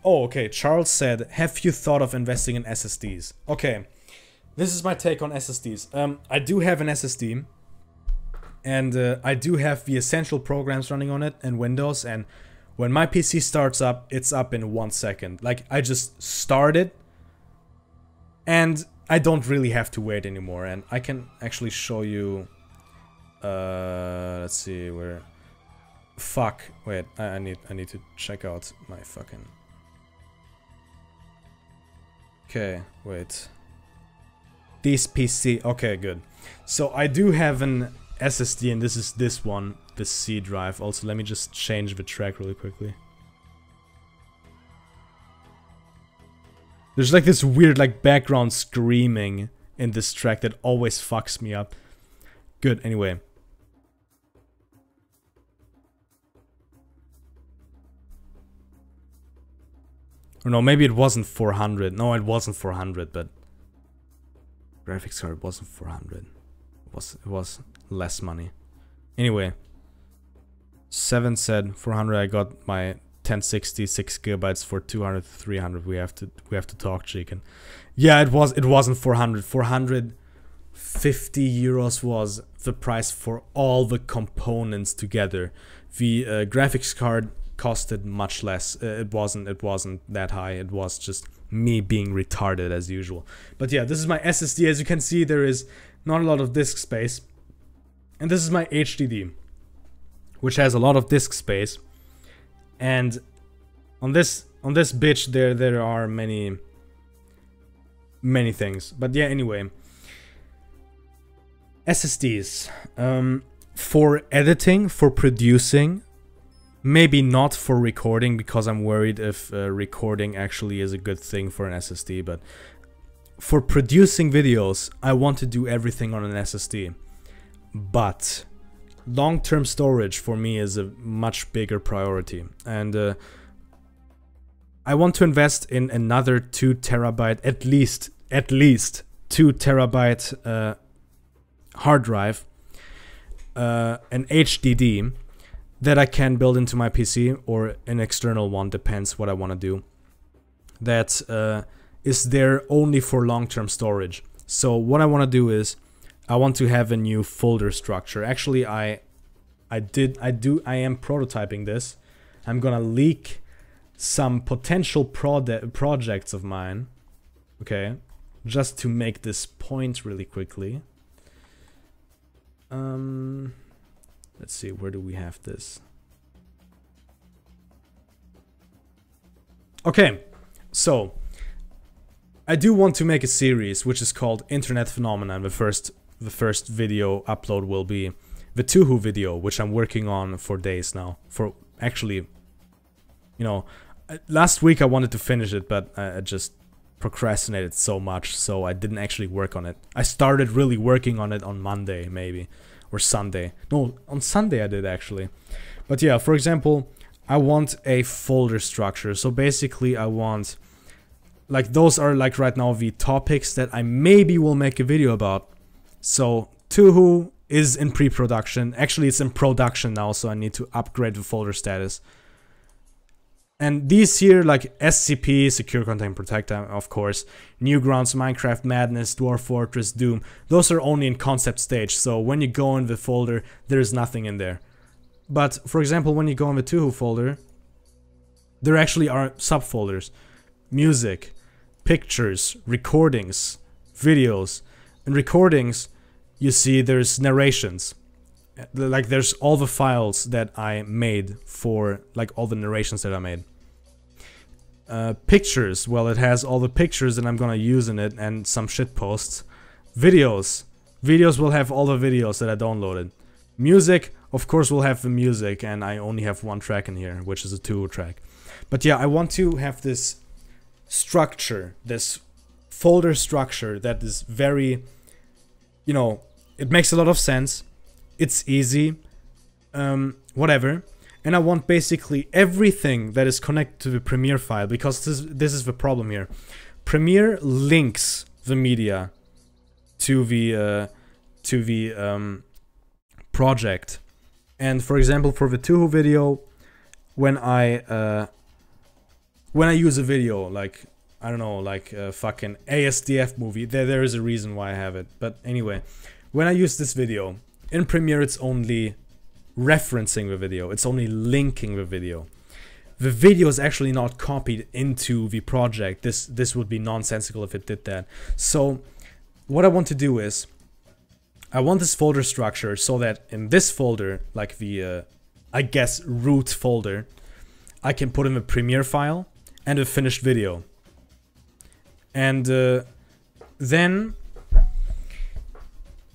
oh, okay. Charles said, have you thought of investing in SSDs? Okay, this is my take on SSDs. I do have an SSD, and I do have the essential programs running on it and Windows, and when my PC starts up, it's up in 1 second. Like, I just start it, and I don't really have to wait anymore. And I can actually show you, let's see, where, fuck, wait, I need to check out my fucking, okay, wait, this PC, okay, good. So I do have an SSD, and this is this one, the C drive. Also, let me just change the track really quickly. There's like this weird like background screaming in this track that always fucks me up. Good, anyway. Or no, maybe it wasn't 400. No, it wasn't 400, but graphics card wasn't 400. It was less money. Anyway, 7 said 400. I got my 1060 6 gigabytes for 200 to 300. We have to talk, chicken. Yeah, it wasn't 400. 450 euros was the price for all the components together. The graphics card costed much less. It wasn't that high. It was just me being retarded as usual. But yeah, this is my SSD. As you can see, there is not a lot of disk space. And this is my HDD, which has a lot of disk space. And on this bitch there are many things. But yeah, anyway, SSDs for editing, for producing, maybe not for recording, because I'm worried if recording actually is a good thing for an SSD. But for producing videos, I want to do everything on an SSD. But long-term storage for me is a much bigger priority, and I want to invest in another 2 terabyte, at least 2 terabyte hard drive, an HDD that I can build into my PC, or an external one, depends what I want to do, that is there only for long-term storage. So what I want to do is I want to have a new folder structure. Actually, I am prototyping this. I'm gonna leak some potential projects of mine. Okay, just to make this point really quickly. Let's see, where do we have this? Okay, so I do want to make a series which is called Internet Phenomenon. The first video upload will be the Tuhu video, which I'm working on for days now. For actually, you know, last week I wanted to finish it, but I just procrastinated so much, so I didn't actually work on it. I started really working on it on Monday, maybe, or Sunday. No, on Sunday I did actually. But yeah, for example, I want a folder structure. So basically I want, like, those are like right now the topics that I maybe will make a video about. So Tuhu is in pre-production. Actually, it's in production now, so I need to upgrade the folder status. And these here, like SCP, Secure Content Protector, of course, Newgrounds, Minecraft Madness, Dwarf Fortress, Doom, those are only in concept stage, so when you go in the folder, there's nothing in there. But, for example, when you go in the Tuhu folder, there actually are subfolders. Music, pictures, recordings, videos. In recordings, you see there's narrations. Like there's all the files that I made for like all the narrations that I made. Pictures, well, it has all the pictures that I'm gonna use in it and some shit posts. Videos will have all the videos that I downloaded. Music, of course, will have the music, and I only have one track in here, which is a 2 track. But yeah, I want to have this structure, this folder structure that is very, you know, it makes a lot of sense. It's easy, whatever. And I want basically everything that is connected to the Premiere file, because this is the problem here. Premiere links the media to the project. And for example, for the Tuhu video, when I use a video, like, I don't know, like a fucking ASDF movie, there is a reason why I have it. But anyway, when I use this video, in Premiere it's only referencing the video, it's only linking the video. The video is actually not copied into the project. This would be nonsensical if it did that. So what I want to do is, I want this folder structure so that in this folder, like the, I guess, root folder, I can put in a Premiere file and a finished video. And then,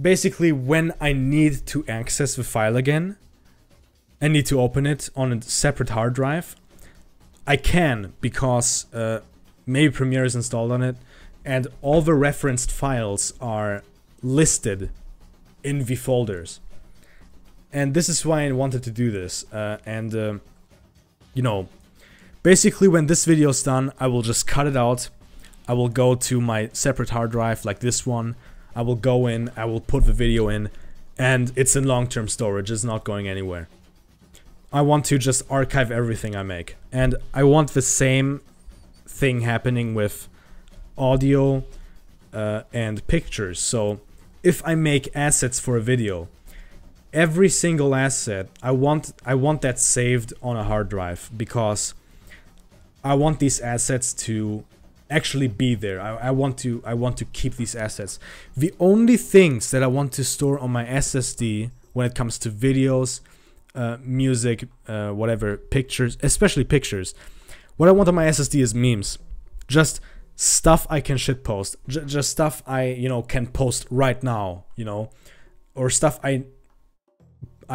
basically, when I need to access the file again, I need to open it on a separate hard drive. I can, because maybe Premiere is installed on it, and all the referenced files are listed in the folders. And this is why I wanted to do this. You know, basically when this video is done, I will just cut it out. I will go to my separate hard drive, like this one. I will go in, I will put the video in, and it's in long-term storage, it's not going anywhere. I want to just archive everything I make. And I want the same thing happening with audio and pictures. So if I make assets for a video, every single asset, I want that saved on a hard drive, because I want these assets to actually be there. I want to keep these assets. The only things that I want to store on my SSD when it comes to videos, music, whatever, pictures, especially pictures, what I want on my SSD is memes. Just stuff I can shitpost. Just stuff I, you know, can post right now, you know, or stuff I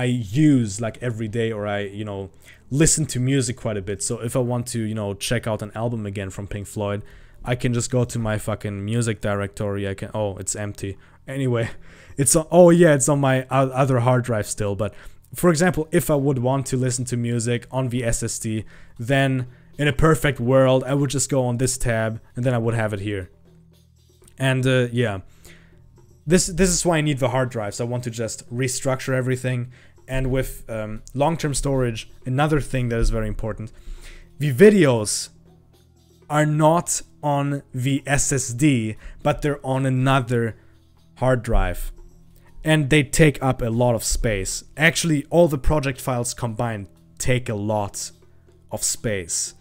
use like every day, or I, you know, listen to music quite a bit. So if I want to, you know, check out an album again from Pink Floyd, I can just go to my fucking music directory. I can, oh, it's empty. Anyway, it's on, oh yeah, it's on my other hard drive still. But for example, if I would want to listen to music on the SSD, then in a perfect world, I would just go on this tab and then I would have it here. And yeah, this is why I need the hard drives. I want to just restructure everything. And with long-term storage, another thing that is very important, the videos are not on the SSD, but they're on another hard drive. And they take up a lot of space. Actually, all the project files combined take a lot of space.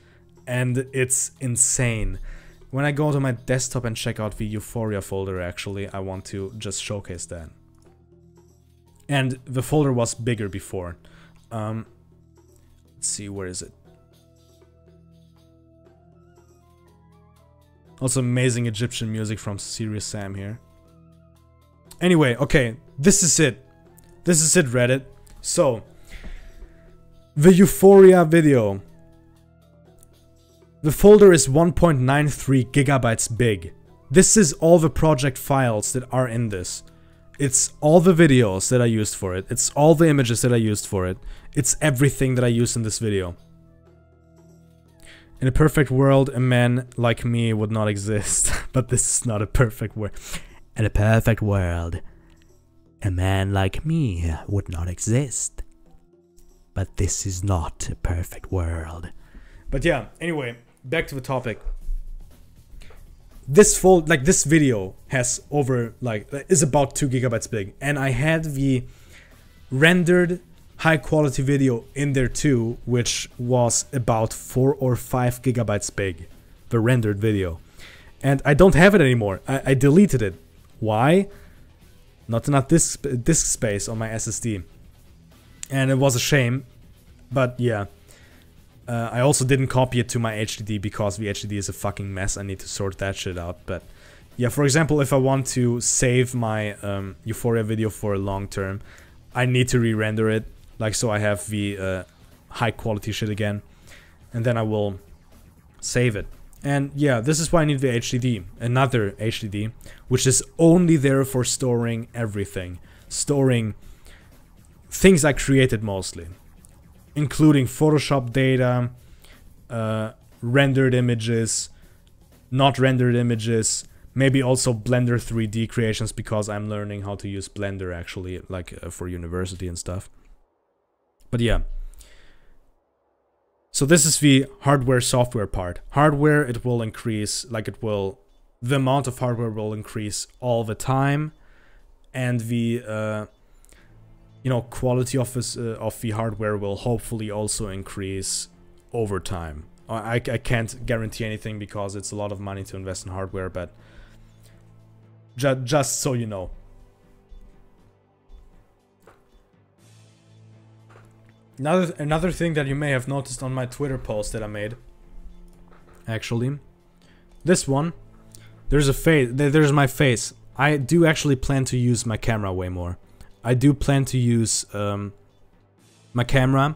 And it's insane. When I go to my desktop and check out the Euphoria folder, actually, I want to just showcase that. And the folder was bigger before. Let's see, where is it? Also amazing Egyptian music from Serious Sam here. Anyway, okay, this is it. This is it, Reddit. So, the Euphoria video. The folder is 1.93 gigabytes big. This is all the project files that are in this. It's all the videos that I used for it. It's all the images that I used for it. It's everything that I used in this video. In a perfect world, a man like me would not exist. But this is not a perfect world. In a perfect world, a man like me would not exist. But this is not a perfect world. But yeah, anyway, back to the topic. This this video has over, is about 2 gigabytes big. And I had the rendered high quality video in there too, which was about 4 or 5 gigabytes big. The rendered video. And I don't have it anymore. I deleted it. Why? Not enough disk space on my SSD. and it was a shame. But yeah, I also didn't copy it to my HDD because the HDD is a fucking mess. I need to sort that shit out. But yeah, for example, if I want to save my Euphoria video for a long term, I need to re-render it, like, so I have the high quality shit again, and then I will save it. And yeah, this is why I need the HDD, another HDD, which is only there for storing everything, storing things I created mostly, including Photoshop data, rendered images, not rendered images, maybe also Blender 3D creations, because I'm learning how to use Blender actually, like for university and stuff. But yeah. So this is the hardware software part. Hardware, it will increase, like it will, the amount of hardware will increase all the time, and the you know, quality of the hardware will hopefully also increase over time. I can't guarantee anything because it's a lot of money to invest in hardware, but just so you know. Another thing that you may have noticed on my Twitter post that I made, actually, this one, there's a face, there's my face. I do actually plan to use my camera way more. I do plan to use my camera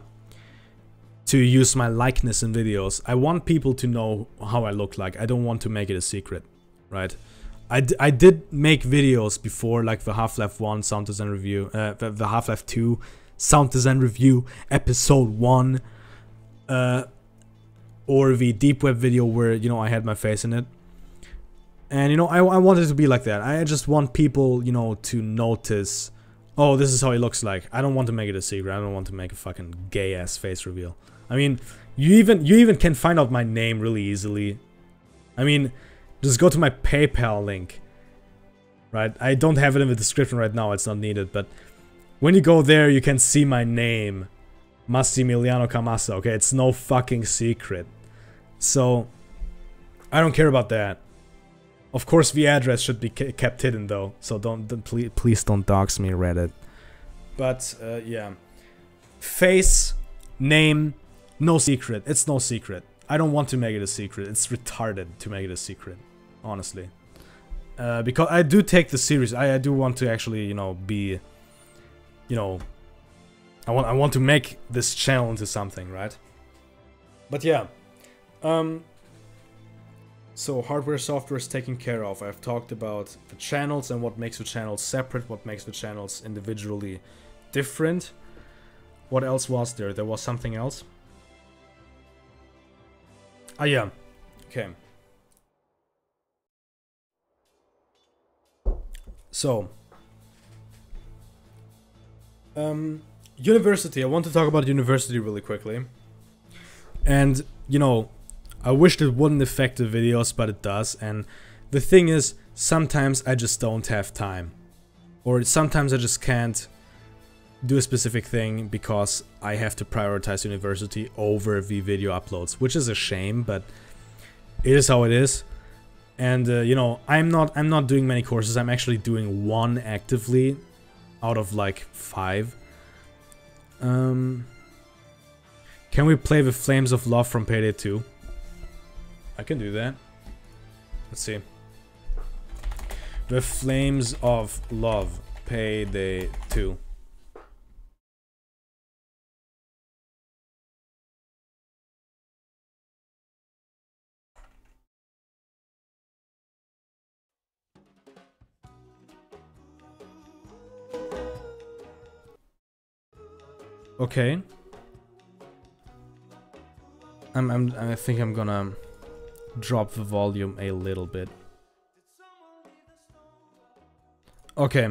to use my likeness in videos. I want people to know how I look like. I don't want to make it a secret, right? I did make videos before, like the Half-Life 1 sound design review, the Half-Life 2 sound design review, episode 1, or the deep web video where, you know, I had my face in it. And, you know, I want it to be like that. I just want people, you know, to notice, oh, this is how he looks like. I don't want to make it a secret. I don't want to make a fucking gay-ass face reveal. I mean, you even can find out my name really easily. I mean, just go to my PayPal link, right? I don't have it in the description right now, it's not needed, but when you go there, you can see my name, Massimiliano Camassa, okay? It's no fucking secret. So, I don't care about that. Of course, the address should be kept hidden, though, so please don't dox me, Reddit. But, yeah. Face, name, no secret. It's no secret. I don't want to make it a secret. It's retarded to make it a secret, honestly. Because I do take this serious. I do want to actually, you know, be, you know, I want to make this channel into something, right? But yeah. So hardware, software is taken care of. I've talked about the channels and what makes the channels separate, what makes the channels individually different. What else was there? There was something else. Ah, yeah. Okay. So, university. I want to talk about university really quickly. And, you know, I wished it wouldn't affect the videos, but it does. And the thing is, sometimes I just don't have time. Or sometimes I just can't do a specific thing because I have to prioritize university over the video uploads, which is a shame, but it is how it is. And you know, I'm not doing many courses. I'm actually doing one actively out of like 5. Can we play the Flames of Love from Payday 2? I can do that. Let's see. The Flames of Love, Payday 2. Okay. I think I'm gonna drop the volume a little bit. Okay.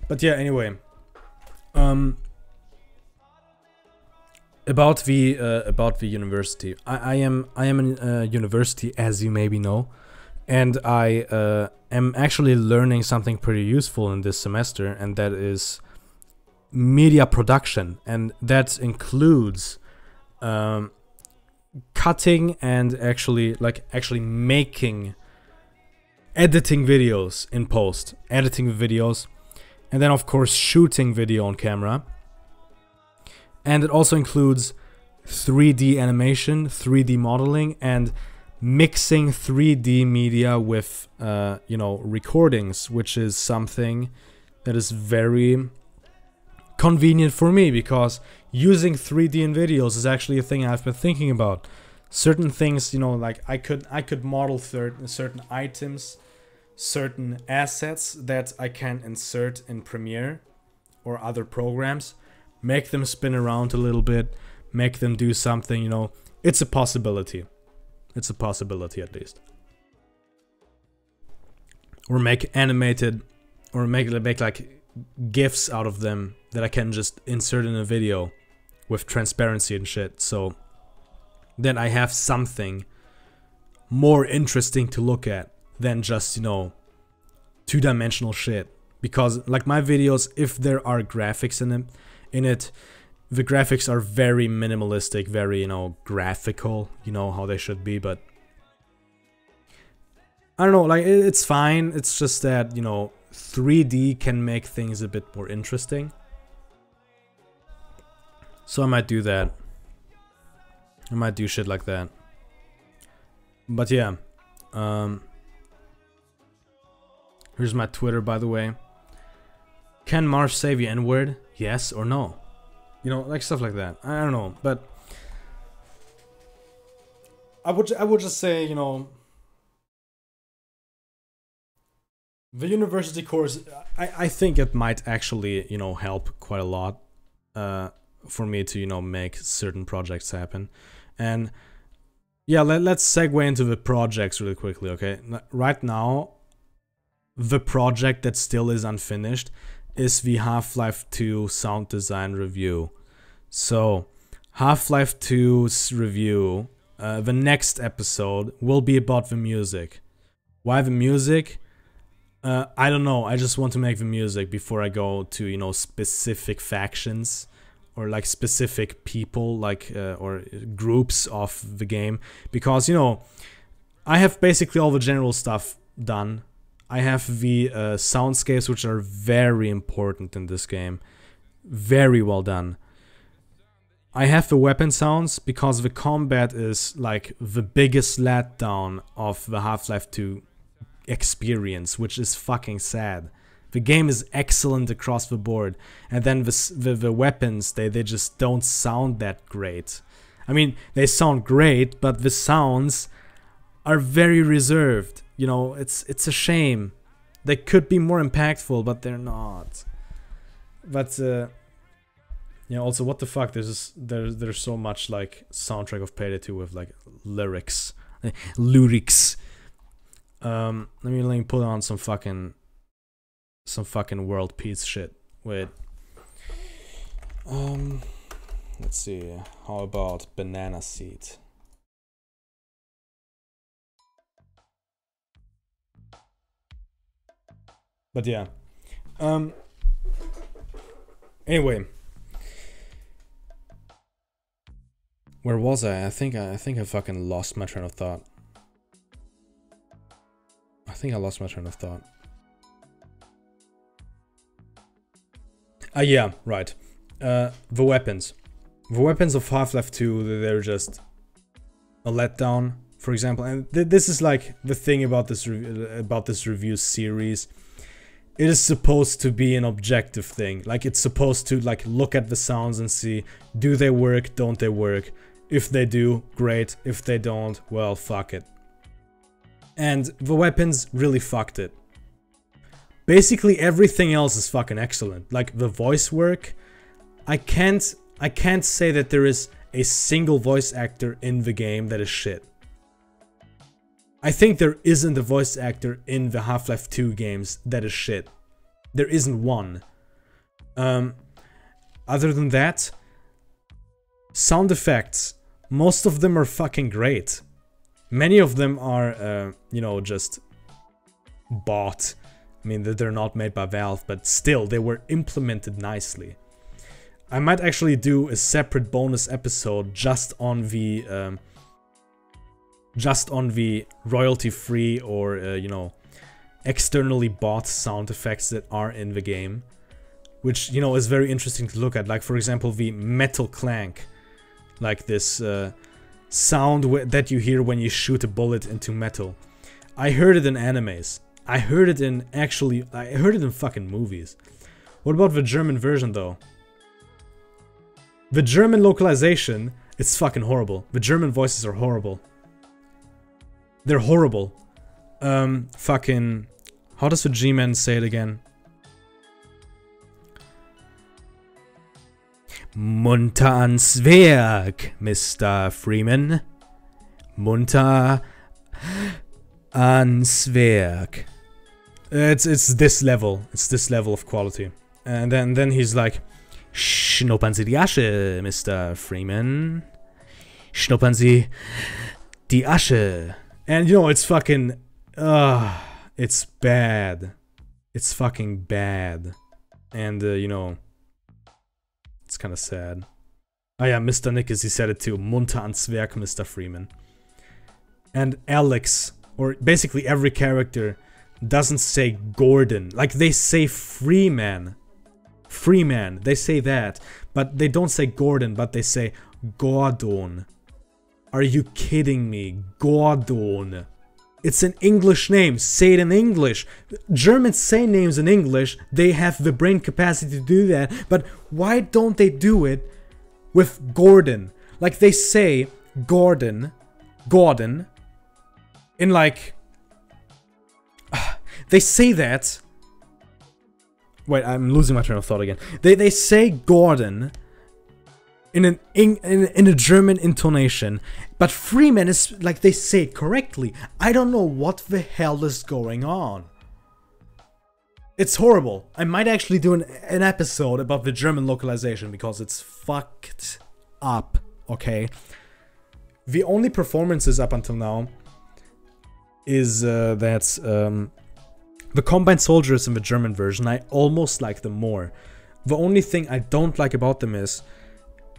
But yeah, anyway. About the university. I am in university, as you maybe know, and I am actually learning something pretty useful in this semester, and that is media production, and that includes cutting and actually making, editing videos in post, editing videos, and then of course shooting video on camera. And it also includes 3D animation, 3D modeling, and mixing 3D media with, you know, recordings, which is something that is very convenient for me, because using 3D in videos is actually a thing I've been thinking about. Certain things, you know, like I could model certain items, certain assets that I can insert in Premiere or other programs, make them spin around a little bit, make them do something, you know. It's a possibility. It's a possibility, at least. Or make animated, or make like GIFs out of them that I can just insert in a video with transparency and shit. So then I have something more interesting to look at than just, you know, two-dimensional shit. Because like my videos, if there are graphics in it, the graphics are very minimalistic, very, you know, graphical, you know how they should be, but I don't know, like it's fine. It's just that, you know, 3D can make things a bit more interesting. So I might do that. I might do shit like that. But yeah. Here's my Twitter, by the way. Can Marsh say the N-word? Yes or no? You know, like stuff like that. I don't know, but I would just say, you know, the university course, I think it might actually, you know, help quite a lot for me to, you know, make certain projects happen. And yeah, let's segue into the projects really quickly, okay? Right now, the project that still is unfinished is the Half-Life 2 sound design review. So, Half-Life 2's review, the next episode, will be about the music. Why the music? I don't know, I just want to make the music before I go to, you know, specific factions or like specific people, like, or groups of the game. Because, you know, I have basically all the general stuff done. I have the soundscapes, which are very important in this game. Very well done. I have the weapon sounds, because the combat is like the biggest letdown of the Half-Life 2 experience, which is fucking sad. The game is excellent across the board, and then the weapons, they just don't sound that great. I mean, they sound great, but the sounds are very reserved. You know, it's a shame. They could be more impactful, but they're not. But yeah, also, what the fuck? There's so much like soundtrack of Payday 2 with like lyrics. Let me put on some fucking world peace shit. Wait. Let's see. How about Banana Seed? But yeah. Anyway. Where was I? I think I fucking lost my train of thought. I think I lost my train of thought. Yeah, right. The weapons. The weapons of Half-Life 2, they're just a letdown, for example. And this is like the thing about this review series. It is supposed to be an objective thing. Like, it's supposed to like look at the sounds and see, do they work, don't they work? If they do, great. If they don't, well, fuck it. And the weapons really fucked it. Basically everything else is fucking excellent. Like the voice work, I can't say that there is a single voice actor in the game that is shit. I think there isn't a voice actor in the Half-Life 2 games that is shit. There isn't one. Other than that, sound effects, most of them are fucking great. Many of them are, you know, just bought. I mean, they're not made by Valve, but still, they were implemented nicely. I might actually do a separate bonus episode just on the royalty-free or, you know, externally bought sound effects that are in the game. which, you know, is very interesting to look at. Like, for example, the metal clank. Like this sound that you hear when you shoot a bullet into metal. I heard it in animes. I heard it in fucking movies. What about the German version though? The German localization, it's fucking horrible. The German voices are horrible. They're horrible. Fucking... How does the G-Man say it again? Munter ans Werk, Mr. Freeman. Munter ans Werk. It's this level. It's this level of quality. And then he's like, schnuppern Sie die Asche, Mr. Freeman. Schnuppern Sie die Asche. And you know, it's fucking... it's bad. It's fucking bad. And, you know... It's kind of sad. Oh yeah, Mr. Nickes, he said it too. Munter ans Werk, Mr. Freeman. And Alex, or basically every character, doesn't say Gordon. Like, they say Freeman. Freeman, they say that. But they don't say Gordon, but they say Gordon. Are you kidding me? Gordon. It's an English name. Say it in English. Germans say names in English. They have the brain capacity to do that. But why don't they do it with Gordon? Like, they say Gordon. Gordon. In like... They say that... Wait, I'm losing my train of thought again. They say Gordon in a German intonation, but Freeman is like they say it correctly. I don't know what the hell is going on. It's horrible. I might actually do an episode about the German localization because it's fucked up, okay? The only performances up until now is that the Combined Soldiers in the German version, I almost like them more. The only thing I don't like about them is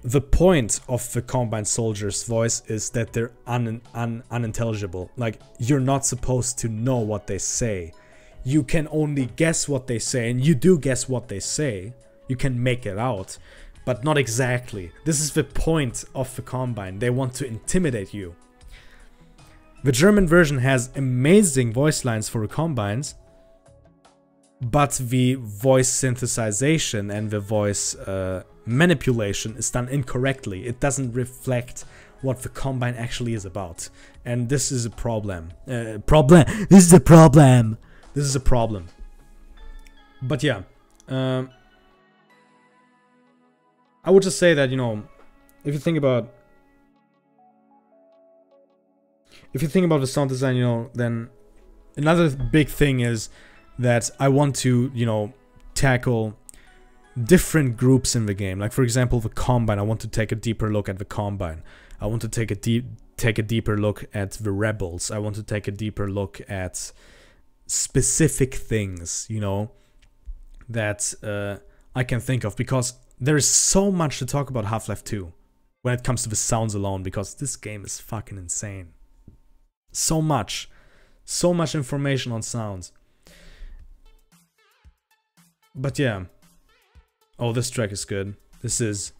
the point of the Combined Soldier's voice is that they're unintelligible. Like, you're not supposed to know what they say. You can only guess what they say, and you do guess what they say. You can make it out, but not exactly. This is the point of the Combine. They want to intimidate you. The German version has amazing voice lines for the Combines, but the voice synthesization and the voice manipulation is done incorrectly. It doesn't reflect what the Combine actually is about. And this is a problem. This is a problem. This is a problem. But yeah. I would just say that, you know, if you think about the sound design, you know, then another big thing is that I want to, you know, tackle different groups in the game. Like, for example, the Combine. I want to take a deeper look at the Combine. I want to take a deeper look at the Rebels. I want to take a deeper look at specific things, you know, that I can think of, because there is so much to talk about Half-Life 2 when it comes to the sounds alone, because this game is fucking insane. So much information on sounds. But yeah. Oh, this track is good. This is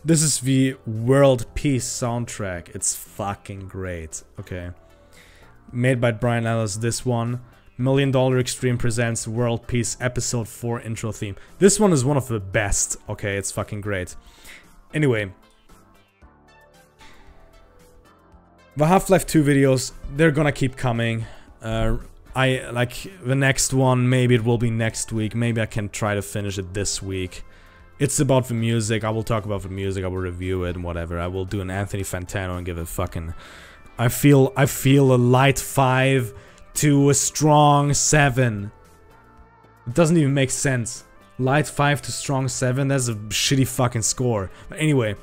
the World Peace soundtrack. It's fucking great. Okay. Made by Brian Ellis, this one. $1 Million Extreme presents World Peace Episode 4 intro theme. This one is one of the best. Okay, it's fucking great. Anyway. The Half-Life 2 videos, they're gonna keep coming. I like the next one, maybe it will be next week, maybe I can try to finish it this week. It's about the music, I will talk about the music, I will review it and whatever. I will do an Anthony Fantano and give it fucking... I feel a light 5 to a strong 7. It doesn't even make sense. Light 5 to strong 7, that's a shitty fucking score. But anyway,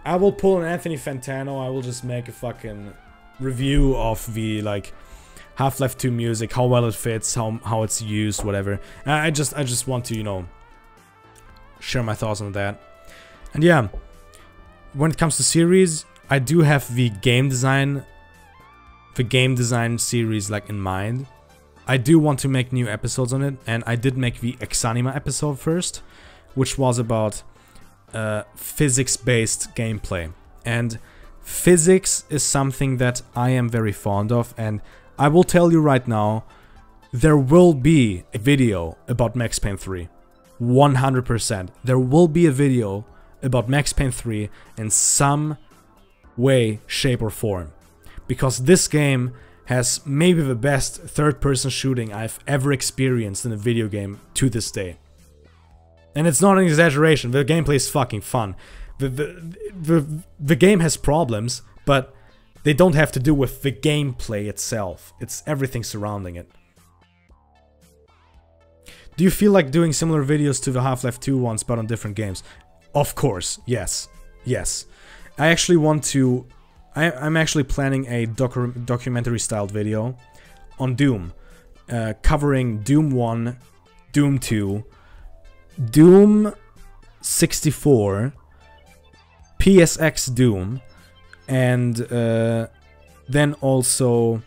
I will pull an Anthony Fantano, I will just make a fucking review of the, like, Half-Life 2 music, how well it fits, how it's used, whatever. I just want to, you know, share my thoughts on that. And yeah, when it comes to series, I do have the game design series like in mind. I do want to make new episodes on it, and I did make the Exanima episode first, which was about physics-based gameplay. And physics is something that I am very fond of, and I will tell you right now, there will be a video about Max Payne 3. 100%. There will be a video about Max Payne 3 in some way, shape or form. Because this game has maybe the best third-person shooting I've ever experienced in a video game to this day. And it's not an exaggeration, the gameplay is fucking fun. The game has problems, but they don't have to do with the gameplay itself. It's everything surrounding it. Do you feel like doing similar videos to the Half-Life 2 ones, but on different games? Of course, yes. Yes. I actually want to... I'm actually planning a documentary-styled video on Doom. Covering Doom 1, Doom 2, Doom 64, PSX Doom, and then also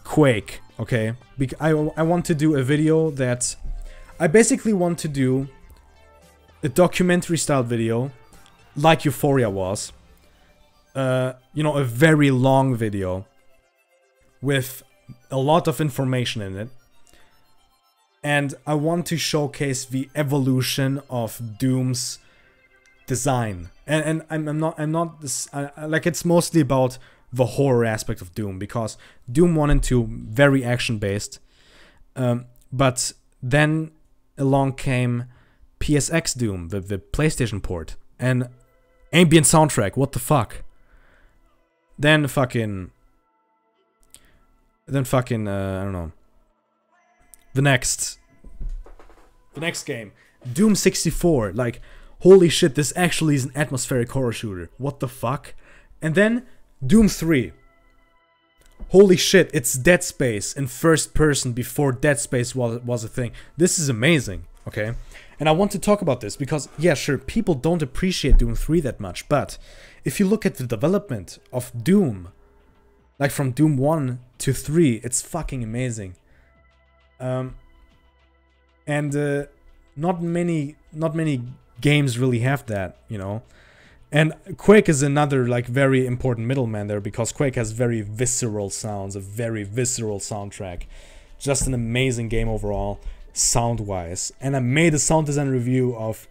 Quake, okay? I want to do a video that... I basically want to do a documentary-styled video, like Euphoria was. You know, a very long video with a lot of information in it. And I want to showcase the evolution of Doom's design. And I'm not this, like, it's mostly about the horror aspect of Doom, because Doom 1 and 2 very action based, but then along came PSX Doom, the PlayStation port, and ambient soundtrack, what the fuck. Then fucking I don't know. The next game, Doom 64, like, holy shit, this actually is an atmospheric horror shooter. What the fuck? And then Doom 3. Holy shit, it's Dead Space in first person before Dead Space was a thing. This is amazing, okay? And I want to talk about this because, yeah, sure, people don't appreciate Doom 3 that much, but if you look at the development of Doom, like from Doom 1 to 3, it's fucking amazing. And not many games really have that, you know? And Quake is another, like, very important middleman there, because Quake has very visceral sounds, a very visceral soundtrack. Just an amazing game overall, sound-wise. And I made a sound design review of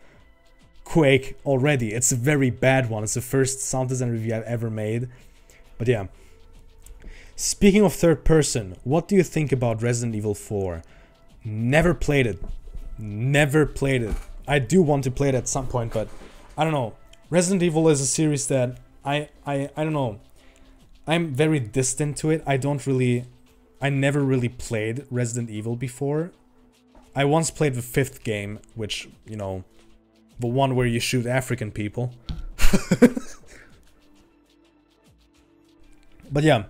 Quake already. It's a very bad one. It's the first sound design review I've ever made. But yeah. Speaking of third person, what do you think about Resident Evil 4? Never played it. Never played it. I do want to play it at some point, but I don't know. Resident Evil is a series that I don't know. I'm very distant to it. I never really played Resident Evil before. I once played the 5th game, which, you know, the one where you shoot African people. But yeah,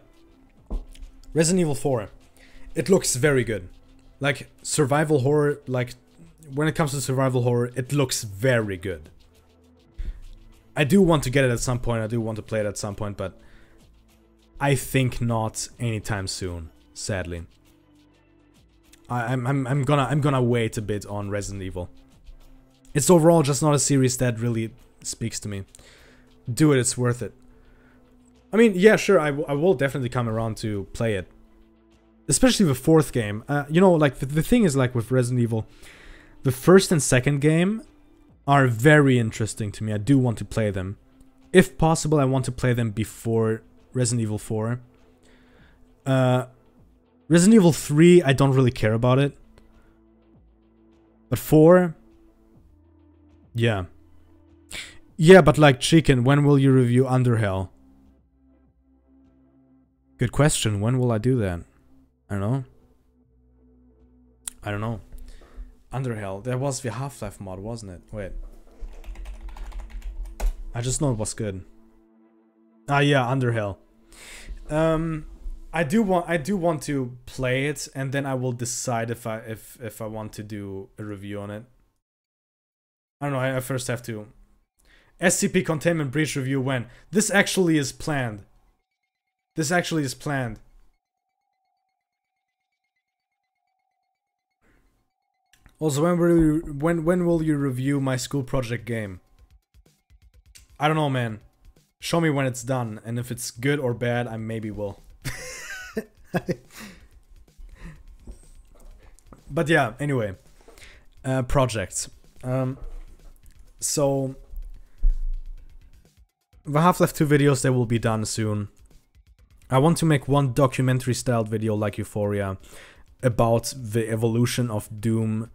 Resident Evil 4. It looks very good. Like, survival horror, like, when it comes to survival horror, it looks very good. I do want to get it at some point, I do want to play it at some point, but I think not anytime soon, sadly. I'm gonna wait a bit on Resident Evil. It's overall just not a series that really speaks to me. Do it, it's worth it. I mean, yeah, sure, I will definitely come around to play it. Especially the 4th game. You know, like, the thing is, like, with Resident Evil, the 1st and 2nd game are very interesting to me. I do want to play them. If possible, I want to play them before Resident Evil 4. Resident Evil 3, I don't really care about it. But 4... yeah. Yeah, but like, Chicken, when will you review Underhell? Good question. When will I do that? I don't know. I don't know. Underhell. There was the Half-Life mod, wasn't it? Wait. I just know it was good. Ah, yeah, Underhell. I do want to play it, and then I will decide if I want to do a review on it. I don't know. I first have to. SCP Containment Breach review when? This actually is planned. This actually is planned. Also, when will you review my school project game? I don't know, man. Show me when it's done, and if it's good or bad, I maybe will. But yeah, anyway. Projects. So the Half-Life 2 videos, they will be done soon. I want to make one documentary styled video like Euphoria about the evolution of Doom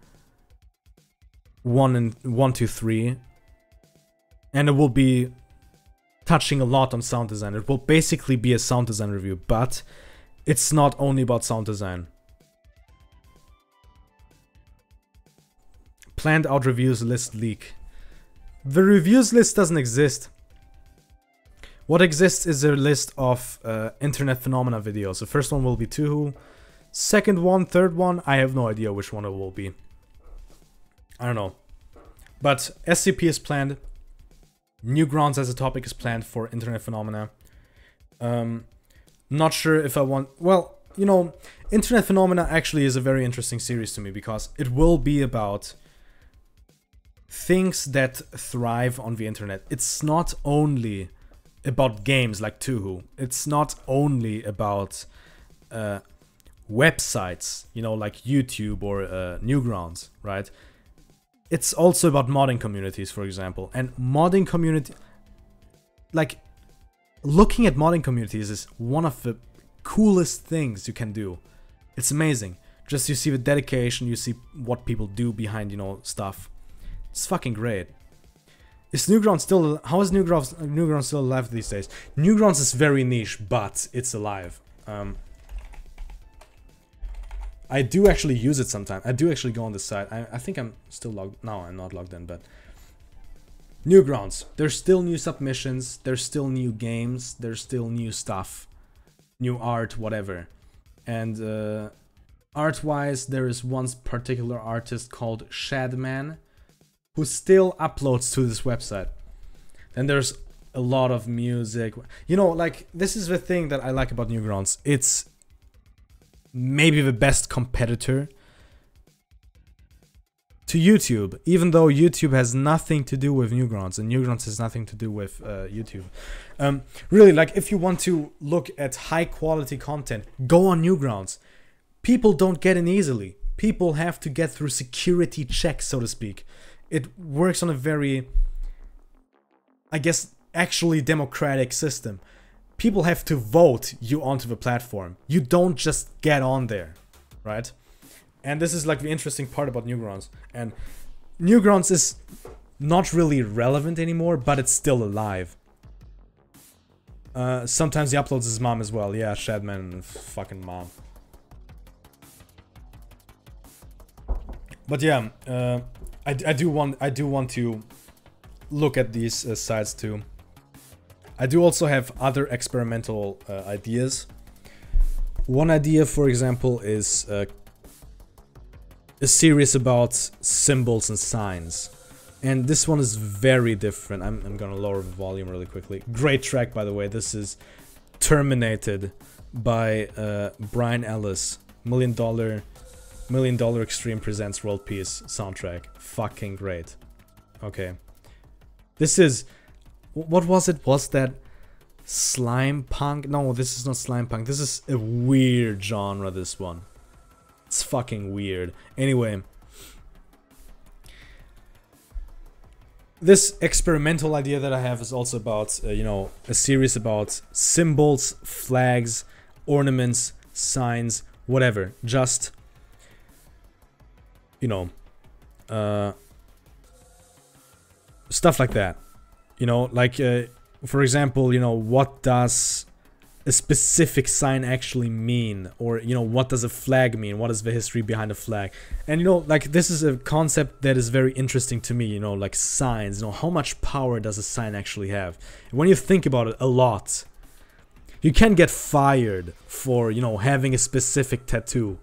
1 to 3. And it will be touching a lot on sound design. It will basically be a sound design review, but it's not only about sound design. Planned out reviews list leak. The reviews list doesn't exist. What exists is a list of internet phenomena videos. The first one will be Tuhu. Second one, third one, I have no idea which one it will be. I don't know. But SCP is planned. Newgrounds as a topic is planned for internet phenomena. Not sure if I want... Well, you know, internet phenomena actually is a very interesting series to me because it will be about things that thrive on the internet. It's not only about games like Tuhu. It's not only about websites, you know, like YouTube or Newgrounds, right? It's also about modding communities, for example. And modding community... Like, looking at modding communities is one of the coolest things you can do. It's amazing. Just you see the dedication, you see what people do behind, you know, stuff. It's fucking great. Is Newgrounds still... How is Newgrounds still alive these days? Newgrounds is very niche, but it's alive. I do actually use it sometimes. I do actually go on the site. I think I'm still logged... No, I'm not logged in, but... Newgrounds. There's still new submissions. There's still new games. There's still new stuff. New art, whatever. And art-wise, there is one particular artist called Shadman, who still uploads to this website. And there's a lot of music. You know, like, this is the thing that I like about Newgrounds. It's maybe the best competitor to YouTube, even though YouTube has nothing to do with Newgrounds, and Newgrounds has nothing to do with YouTube. Really, like, if you want to look at high quality content, go on Newgrounds. People don't get in easily. People have to get through security checks, so to speak. It works on a very, I guess, actually democratic system. People have to vote you onto the platform. You don't just get on there, right? And this is like the interesting part about Newgrounds. And Newgrounds is not really relevant anymore, but it's still alive. Sometimes he uploads his mom as well. Yeah, Shadman, fucking mom. But yeah, I do want to look at these sites too. I do also have other experimental ideas. One idea, for example, is a series about symbols and signs. And this one is very different. I'm gonna lower the volume really quickly. Great track, by the way. This is Terminated by Brian Ellis. $1 Million Extreme presents World Peace soundtrack. Fucking great. Okay. This is... What was it? Was that slime punk? No, this is not slime punk. This is a weird genre, this one. It's fucking weird. Anyway. This experimental idea that I have is also about, you know, a series about symbols, flags, ornaments, signs, whatever. Just, you know, stuff like that. You know, like, for example, you know, what does a specific sign actually mean? Or, you know, what does a flag mean? What is the history behind a flag? And, you know, like, this is a concept that is very interesting to me, you know, like signs. You know, how much power does a sign actually have? And when you think about it a lot, you can get fired for, you know, having a specific tattoo.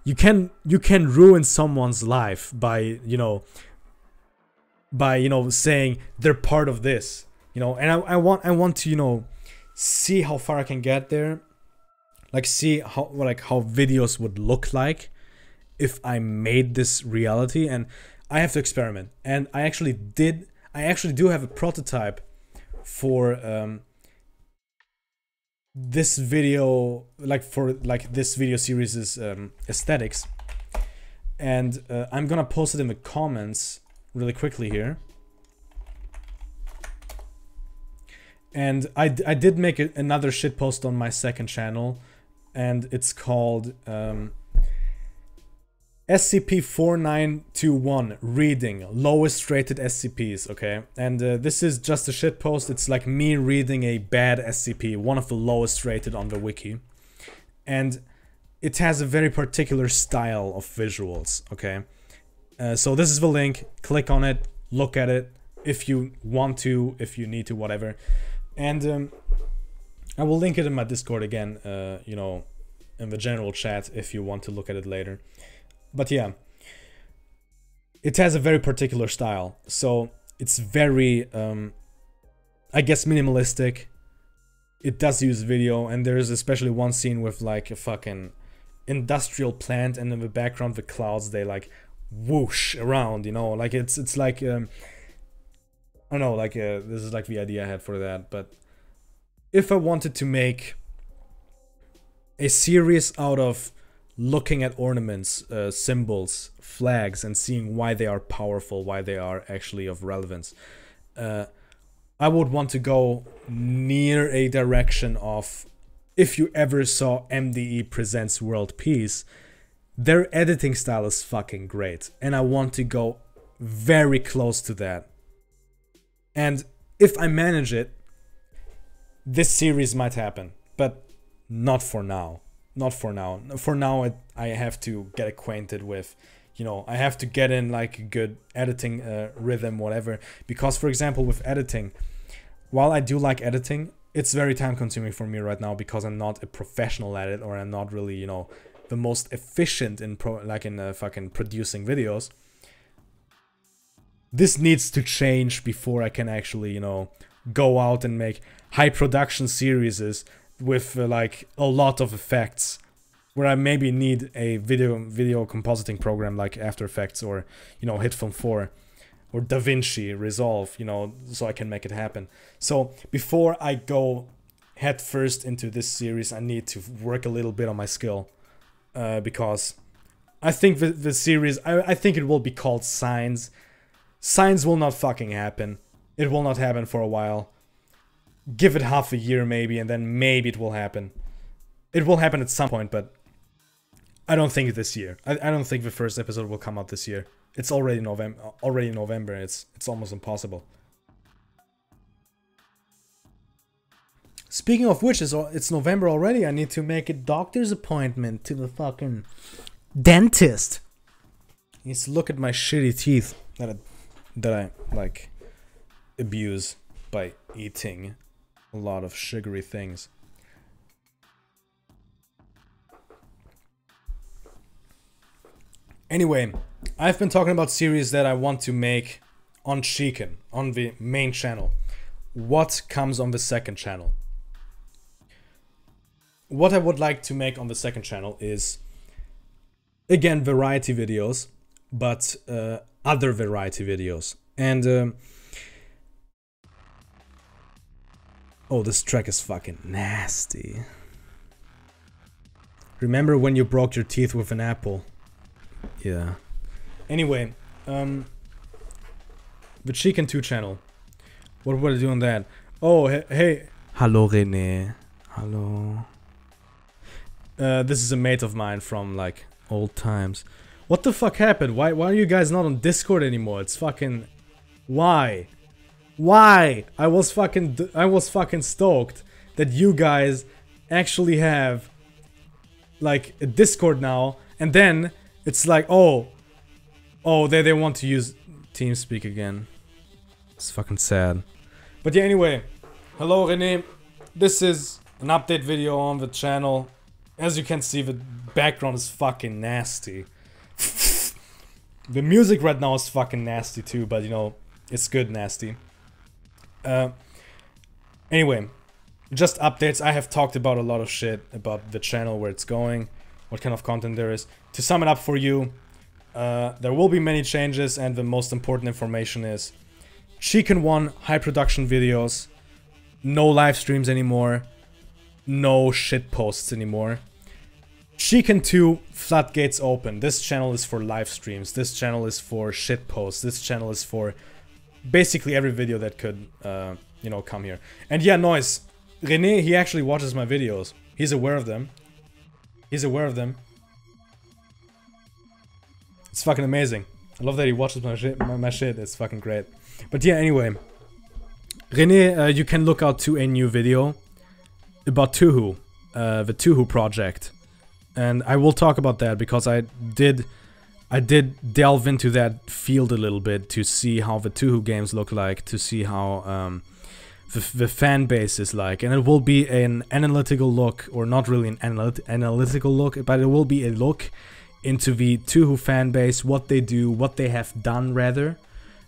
You can ruin someone's life by, you know, saying they're part of this, you know. And I want to, you know, see how far I can get there, like see how videos would look like if I made this reality, and I have to experiment. And I actually do have a prototype for this video, this video series' aesthetics, and I'm gonna post it in the comments really quickly here. And I did make another shitpost on my second channel, and it's called SCP-4921 reading lowest rated SCPs, okay? And this is just a shitpost. It's like me reading a bad SCP, one of the lowest rated on the wiki. And it has a very particular style of visuals, okay? So this is the link. Click on it, look at it if you want to, if you need to, whatever. And I will link it in my Discord again, you know, in the general chat if you want to look at it later. But yeah, it has a very particular style, so it's very, I guess, minimalistic. It does use video, and there's especially one scene with like a fucking industrial plant, and in the background the clouds, they like whoosh around, you know, like it's like, I don't know, like this is like the idea I had for that. But if I wanted to make a series out of looking at ornaments, symbols, flags, and seeing why they are powerful, why they are actually of relevance, I would want to go near a direction of, if you ever saw MDE Presents World Peace, their editing style is fucking great, and I want to go very close to that. And if I manage it, this series might happen, but not for now. Not for now. For now, I have to get acquainted with, you know, I have to get in like a good editing rhythm, whatever. Because, for example, with editing, while I do like editing, it's very time consuming for me right now because I'm not a professional at it, or I'm not really, you know, the most efficient in fucking producing videos. This needs to change before I can actually, you know, go out and make high production series with like a lot of effects, where I maybe need a video compositing program like After Effects, or, you know, HitFilm 4 or DaVinci Resolve, you know, so I can make it happen. So before I go head first into this series, I need to work a little bit on my skill, because I think the series, I think it will be called Signs. Signs will not fucking happen. It will not happen for a while. Give it half a year maybe, and then maybe it will happen. It will happen at some point, but I don't think this year. I don't think the first episode will come out this year. It's already November. It's almost impossible. Speaking of which, it's November already. I need to make a doctor's appointment to the fucking dentist. He needs to look at my shitty teeth that I like abuse by eating a lot of sugary things. Anyway, I've been talking about series that I want to make on Chicken, on the main channel. What comes on the second channel? What I would like to make on the second channel is, again, variety videos, but other variety videos. And oh, this track is fucking nasty. Remember when you broke your teeth with an apple? Yeah. Anyway, the Chicken 2 channel. What would I do on that? Oh, hey. Hello, René. Hello. This is a mate of mine from, like, old times. What the fuck happened? Why are you guys not on Discord anymore? It's fucking... Why? Why? I was fucking stoked that you guys actually have, like, a Discord now, and then it's like, oh, they want to use TeamSpeak again. It's fucking sad. But yeah, anyway, hello René. This is an update video on the channel. As you can see, the background is fucking nasty. The music right now is fucking nasty too, but you know, it's good nasty. Anyway, just updates. I have talked about a lot of shit about the channel, where it's going. what kind of content there is. To sum it up for you, there will be many changes, and the most important information is Chicken 1 high production videos, no live streams anymore, no shit posts anymore. Chicken 2 floodgates open. This channel is for live streams, this channel is for shit posts, this channel is for basically every video that could, you know, come here. And yeah, Noise, René, he actually watches my videos. He's aware of them. He's aware of them. It's fucking amazing. I love that he watches my shit. It's fucking great. But yeah, anyway. René, you can look out to a new video about Tuhu. The Tuhu project. And I will talk about that because I did delve into that field a little bit to see how the Tuhu games look like, to see how the fan base is like, and it will be an analytical look, or not really an analytical look, but it will be a look into the Tuhu fan base, what they do, what they have done rather,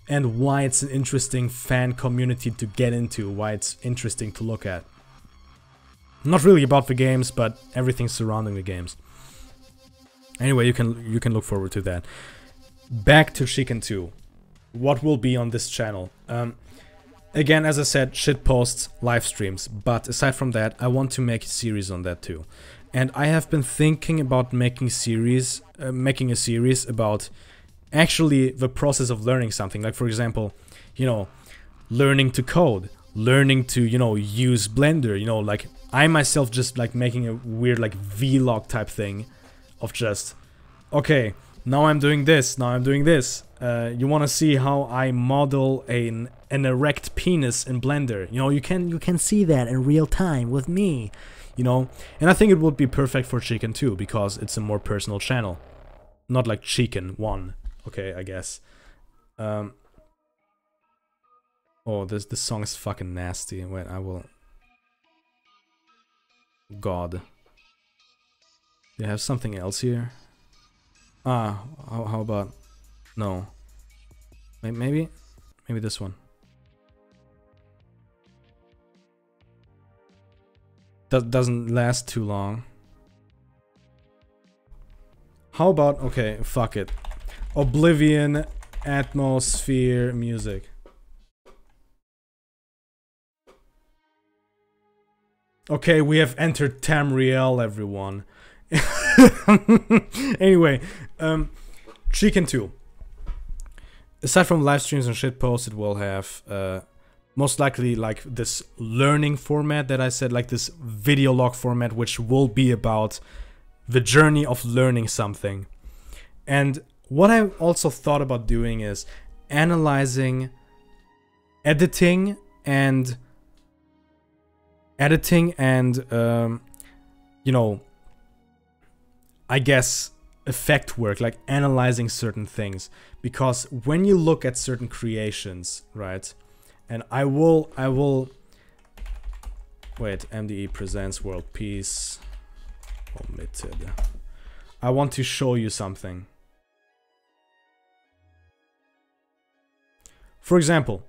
and why it's an interesting fan community to get into, why it's interesting to look at. Not really about the games, but everything surrounding the games. Anyway, you can look forward to that. Back to Chicken 2. What will be on this channel? Again, as I said, shit posts, live streams. But aside from that, I want to make a series on that too. And I have been thinking about making a series about actually the process of learning something. Like, for example, you know, learning to code, learning to, you know, use Blender, you know, like I myself just like making a weird like vlog type thing of just, okay, now I'm doing this, now I'm doing this. You want to see how I model an erect penis in Blender. You know, you can see that in real time with me. You know, and I think it would be perfect for Chicken 2 because it's a more personal channel. Not like Chicken 1. Okay, I guess. Oh, this song is fucking nasty. Wait, I will... God. Do you have something else here? Ah, how about... No. Maybe this one. That doesn't last too long. How about... Okay, fuck it. Oblivion atmosphere music. Okay, we have entered Tamriel, everyone. Anyway, Chicken 2. Aside from live streams and shit posts, it will have most likely like this learning format that I said, like this video log format, which will be about the journey of learning something. And what I also thought about doing is analyzing editing and you know, I guess effect work, like analyzing certain things, because when you look at certain creations, right, and I will wait, MDE presents world peace omitted. I want to show you something. For example,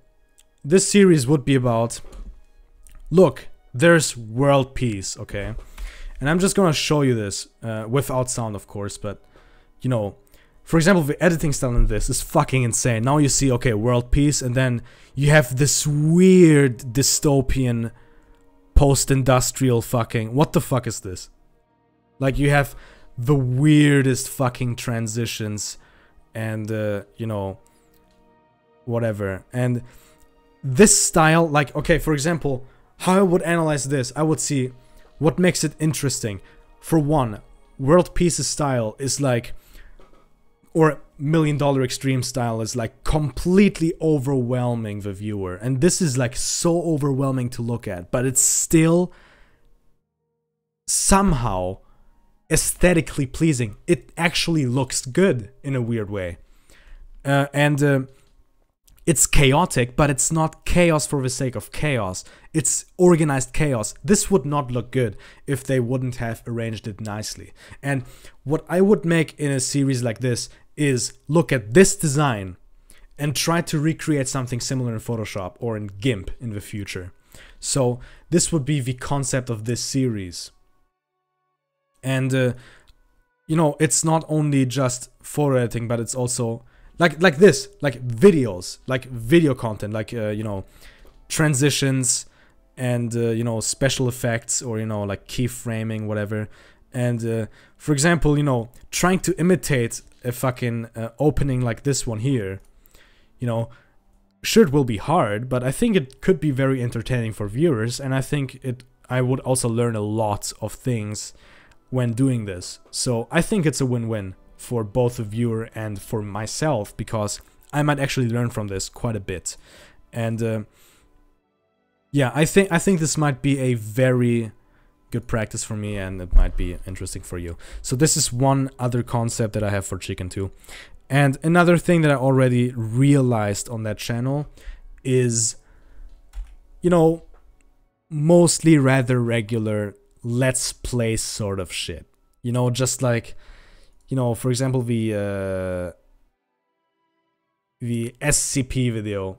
this series would be about, look, there's world peace, okay? And I'm just gonna show you this, without sound of course, but, you know, for example, the editing style in this is fucking insane. Now you see, okay, world peace, and then you have this weird dystopian post-industrial fucking, what the fuck is this? Like, you have the weirdest fucking transitions and, you know, whatever. And this style, like, okay, for example, how I would analyze this, I would see what makes it interesting. For one, World Peace's style is like, or $1 Million Extreme style is like completely overwhelming the viewer. And this is like so overwhelming to look at, but it's still somehow aesthetically pleasing. It actually looks good in a weird way. It's chaotic, but it's not chaos for the sake of chaos. It's organized chaos. This would not look good if they wouldn't have arranged it nicely. And what I would make in a series like this is look at this design and try to recreate something similar in Photoshop or in GIMP in the future. So this would be the concept of this series. And you know, it's not only just photo editing, but it's also like this, like videos, like video content, like you know, transitions and you know, special effects, or you know, like keyframing, whatever. And for example, you know, trying to imitate a fucking opening like this one here, you know, sure, it will be hard, but I think it could be very entertaining for viewers, and I think I would also learn a lot of things when doing this. So I think it's a win-win for both the viewer and for myself, because I might actually learn from this quite a bit. And yeah, I think this might be a very good practice for me, and it might be interesting for you. So this is one other concept that I have for Chicken 2. And another thing that I already realized on that channel is, you know, mostly rather regular let's play sort of shit. You know, just like, you know, for example, the SCP video.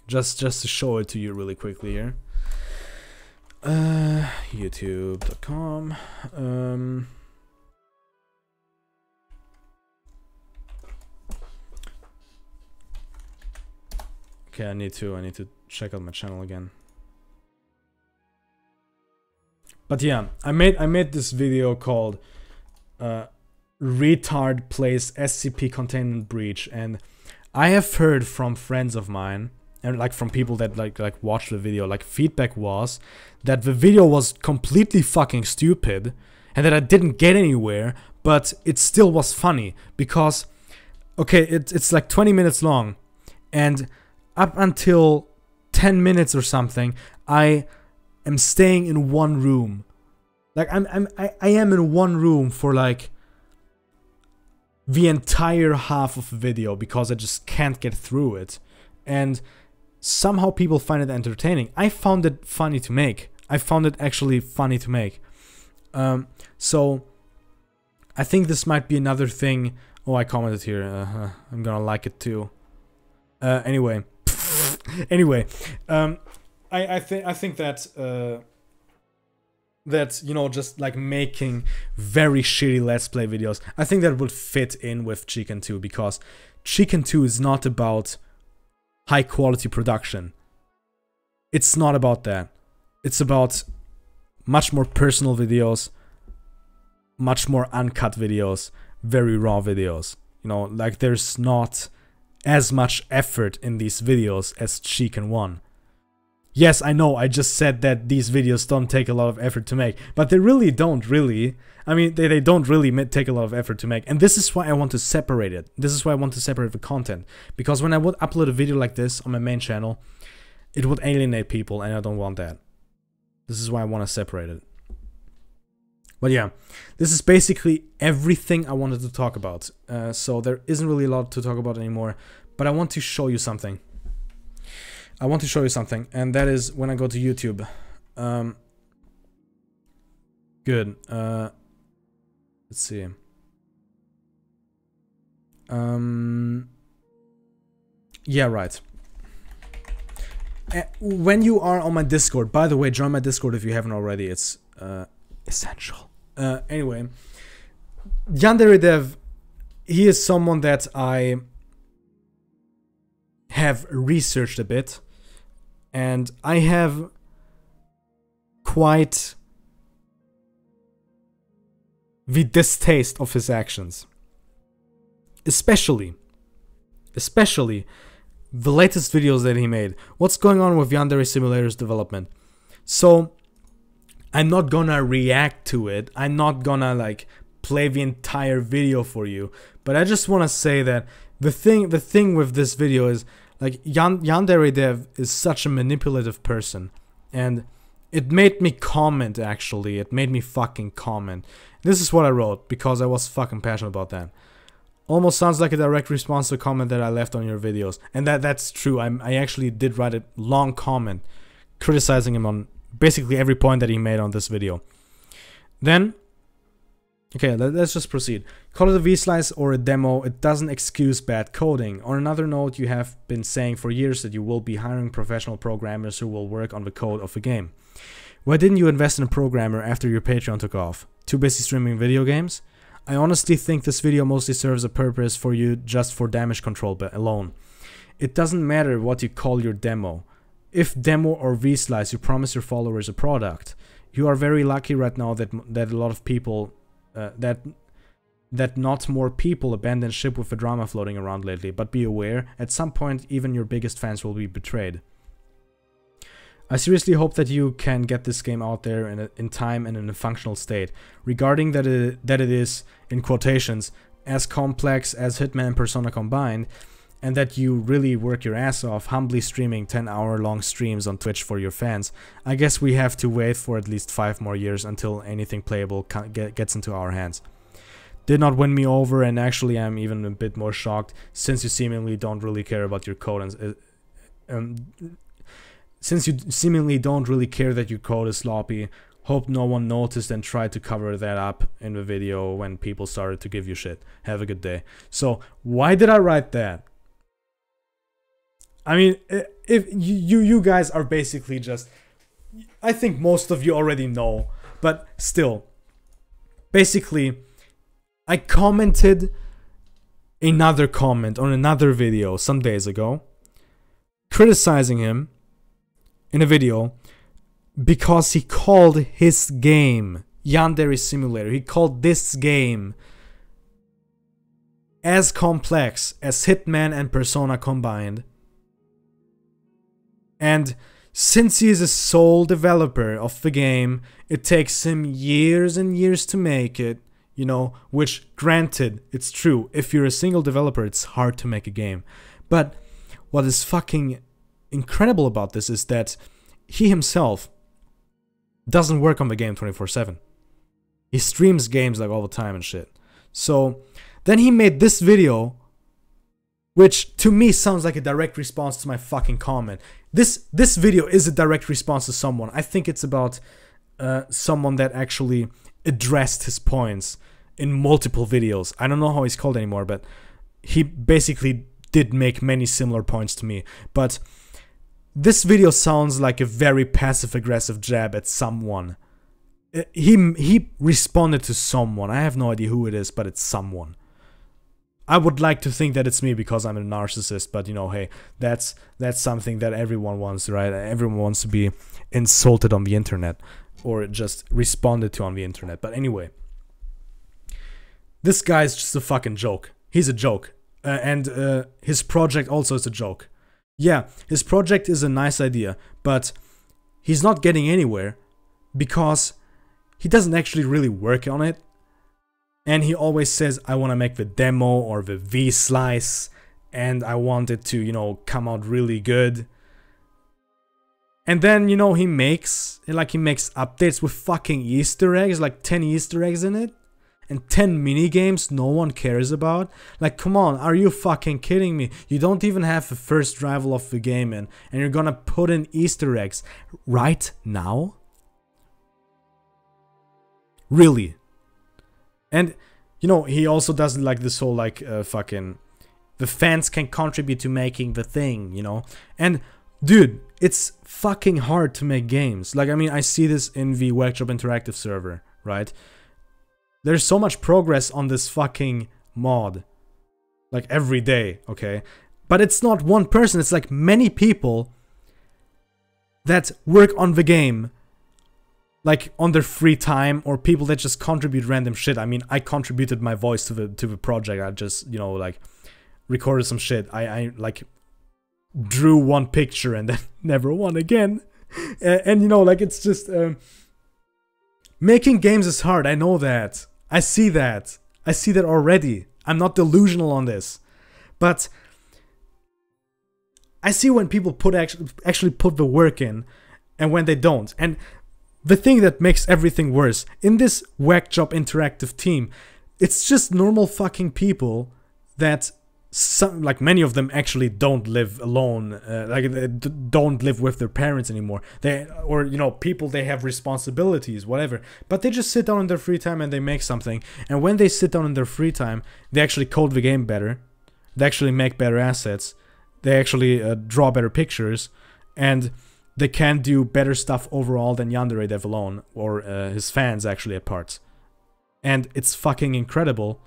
Just to show it to you really quickly here. YouTube.com. Okay, I need to check out my channel again. But yeah, I made this video called Retard Plays SCP Containment Breach, and I have heard from friends of mine, and like from people that like watched the video, like feedback was that the video was completely fucking stupid and that I didn't get anywhere, but it still was funny because, okay, it's like 20 minutes long, and up until 10 minutes or something, I am staying in one room. Like I am in one room for like the entire half of the video because I just can't get through it. And somehow people find it entertaining. I found it funny to make. I found it actually funny to make. So I think this might be another thing. Oh, I commented here. I'm gonna like it too. Anyway, I think that that, you know, just like making very shitty let's play videos, I think that would fit in with Chicken 2, because Chicken 2 is not about high quality production. It's not about that. It's about much more personal videos, much more uncut videos, very raw videos. You know, like there's not as much effort in these videos as Chicken 1. Yes, I know, I just said that these videos don't take a lot of effort to make, but they really don't, really. I mean, they don't really take a lot of effort to make, and this is why I want to separate it. This is why I want to separate the content, because when I would upload a video like this on my main channel, it would alienate people, and I don't want that. This is why I want to separate it. But yeah, this is basically everything I wanted to talk about. So there isn't really a lot to talk about anymore, but I want to show you something. I want to show you something, and that is when I go to YouTube. Good. Let's see. Yeah, right. When you are on my Discord, by the way, join my Discord if you haven't already. It's essential. Anyway, Yanderedev, he is someone that I have researched a bit, and I have quite the distaste of his actions, especially the latest videos that he made. What's going on with Yandere Simulator's development? So I'm not gonna react to it, I'm not gonna like play the entire video for you, but I just want to say that the thing with this video is, like, Yanderedev is such a manipulative person, and it made me comment, actually. It made me fucking comment. This is what I wrote, because I was fucking passionate about that. Almost sounds like a direct response to a comment that I left on your videos. And that's true. I actually did write a long comment criticizing him on basically every point that he made on this video. Then, okay, let's just proceed. Call it a V-slice or a demo, it doesn't excuse bad coding. On another note, you have been saying for years that you will be hiring professional programmers who will work on the code of the game. Why didn't you invest in a programmer after your Patreon took off? Too busy streaming video games? I honestly think this video mostly serves a purpose for you just for damage control alone. It doesn't matter what you call your demo. If demo or V-Slice, you promise your followers a product. You are very lucky right now that a lot of people, that not more people abandon ship with the drama floating around lately, but be aware, at some point even your biggest fans will be betrayed. I seriously hope that you can get this game out there in time and in a functional state. Regarding that it is, in quotations, as complex as Hitman and Persona combined, and that you really work your ass off humbly streaming 10-hour-long streams on Twitch for your fans, I guess we have to wait for at least 5 more years until anything playable gets into our hands. Did not win me over, and actually I'm even a bit more shocked since you seemingly don't really care about your code since you seemingly don't really care that your code is sloppy. Hope no one noticed and tried to cover that up in the video when people started to give you shit. Have a good day. So why did I write that? I mean, if you guys are basically just, I think most of you already know, but still, basically, I commented another comment on another video some days ago, criticizing him in a video because he called his game Yandere Simulator. He called this game as complex as Hitman and Persona combined. And since he is a sole developer of the game, it takes him years and years to make it, you know, which granted, it's true, if you're a single developer, it's hard to make a game. But what is fucking incredible about this is that he himself doesn't work on the game 24/7. He streams games like all the time and shit. So then he made this video, which to me sounds like a direct response to my fucking comment. This video is a direct response to someone. I think it's about someone that actually addressed his points in multiple videos. I don't know how he's called anymore, but he basically did make many similar points to me. But this video sounds like a very passive-aggressive jab at someone. He responded to someone. I have no idea who it is, but it's someone. I would like to think that it's me because I'm a narcissist, but you know, hey, that's something that everyone wants, right? Everyone wants to be insulted on the internet or just responded to on the internet. But anyway, this guy's just a fucking joke. He's a joke. And his project also is a joke. Yeah, his project is a nice idea, but he's not getting anywhere because he doesn't actually really work on it. And he always says, I want to make the demo or the V-Slice, and I want it to, you know, come out really good. And then, you know, he makes updates with fucking Easter eggs, like 10 Easter eggs in it. And 10 minigames no one cares about. Like, come on, are you fucking kidding me? You don't even have the first rival of the game in, and you're gonna put in Easter eggs right now? Really? And, you know, he also does like this whole like fucking, the fans can contribute to making the thing, you know? And, dude, it's fucking hard to make games. Like, I mean, I see this in the Workshop Interactive server, right? There's so much progress on this fucking mod. Like, every day, okay? But it's not one person, it's like many people that work on the game, like on their free time, or people that just contribute random shit. I mean, I contributed my voice to the project. I just, you know, like, recorded some shit. I like, drew one picture and then never won again. And you know, like, it's just, making games is hard, I know that. I see that. I see that already. I'm not delusional on this. But I see when people actually put the work in and when they don't. And the thing that makes everything worse, in this Workshop Interactive team, it's just normal fucking people that like many of them actually don't live alone, like they don't live with their parents anymore. Or you know, people, they have responsibilities, whatever. But they just sit down in their free time and they make something. And when they sit down in their free time, they actually code the game better. They actually make better assets. They actually draw better pictures, and they can do better stuff overall than Yandere Dev alone, or his fans actually at parts. And it's fucking incredible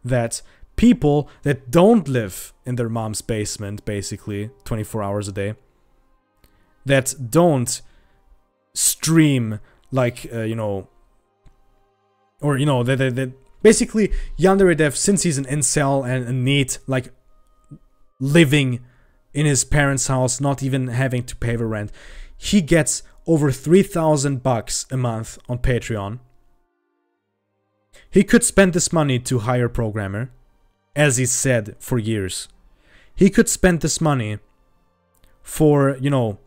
that people that don't live in their mom's basement, basically, 24 hours a day, that don't stream like, you know, or, you know, that basically, Yandere Dev, since he's an incel and a NEET, like, living in his parents' house, not even having to pay the rent, he gets over $3,000 a month on Patreon. He could spend this money to hire a programmer, as he said for years. He could spend this money for, you know,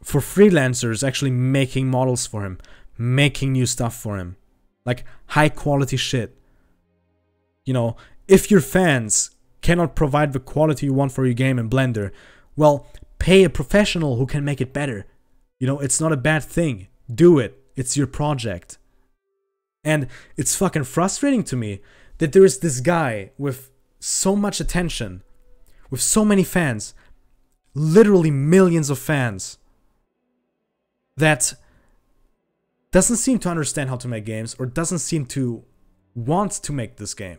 for freelancers actually making models for him, making new stuff for him. Like, high quality shit. You know, if your fans cannot provide the quality you want for your game in Blender, well, pay a professional who can make it better. You know, it's not a bad thing. Do it. It's your project. And it's fucking frustrating to me that there is this guy with so much attention, with so many fans, literally millions of fans, that doesn't seem to understand how to make games, or doesn't seem to want to make this game.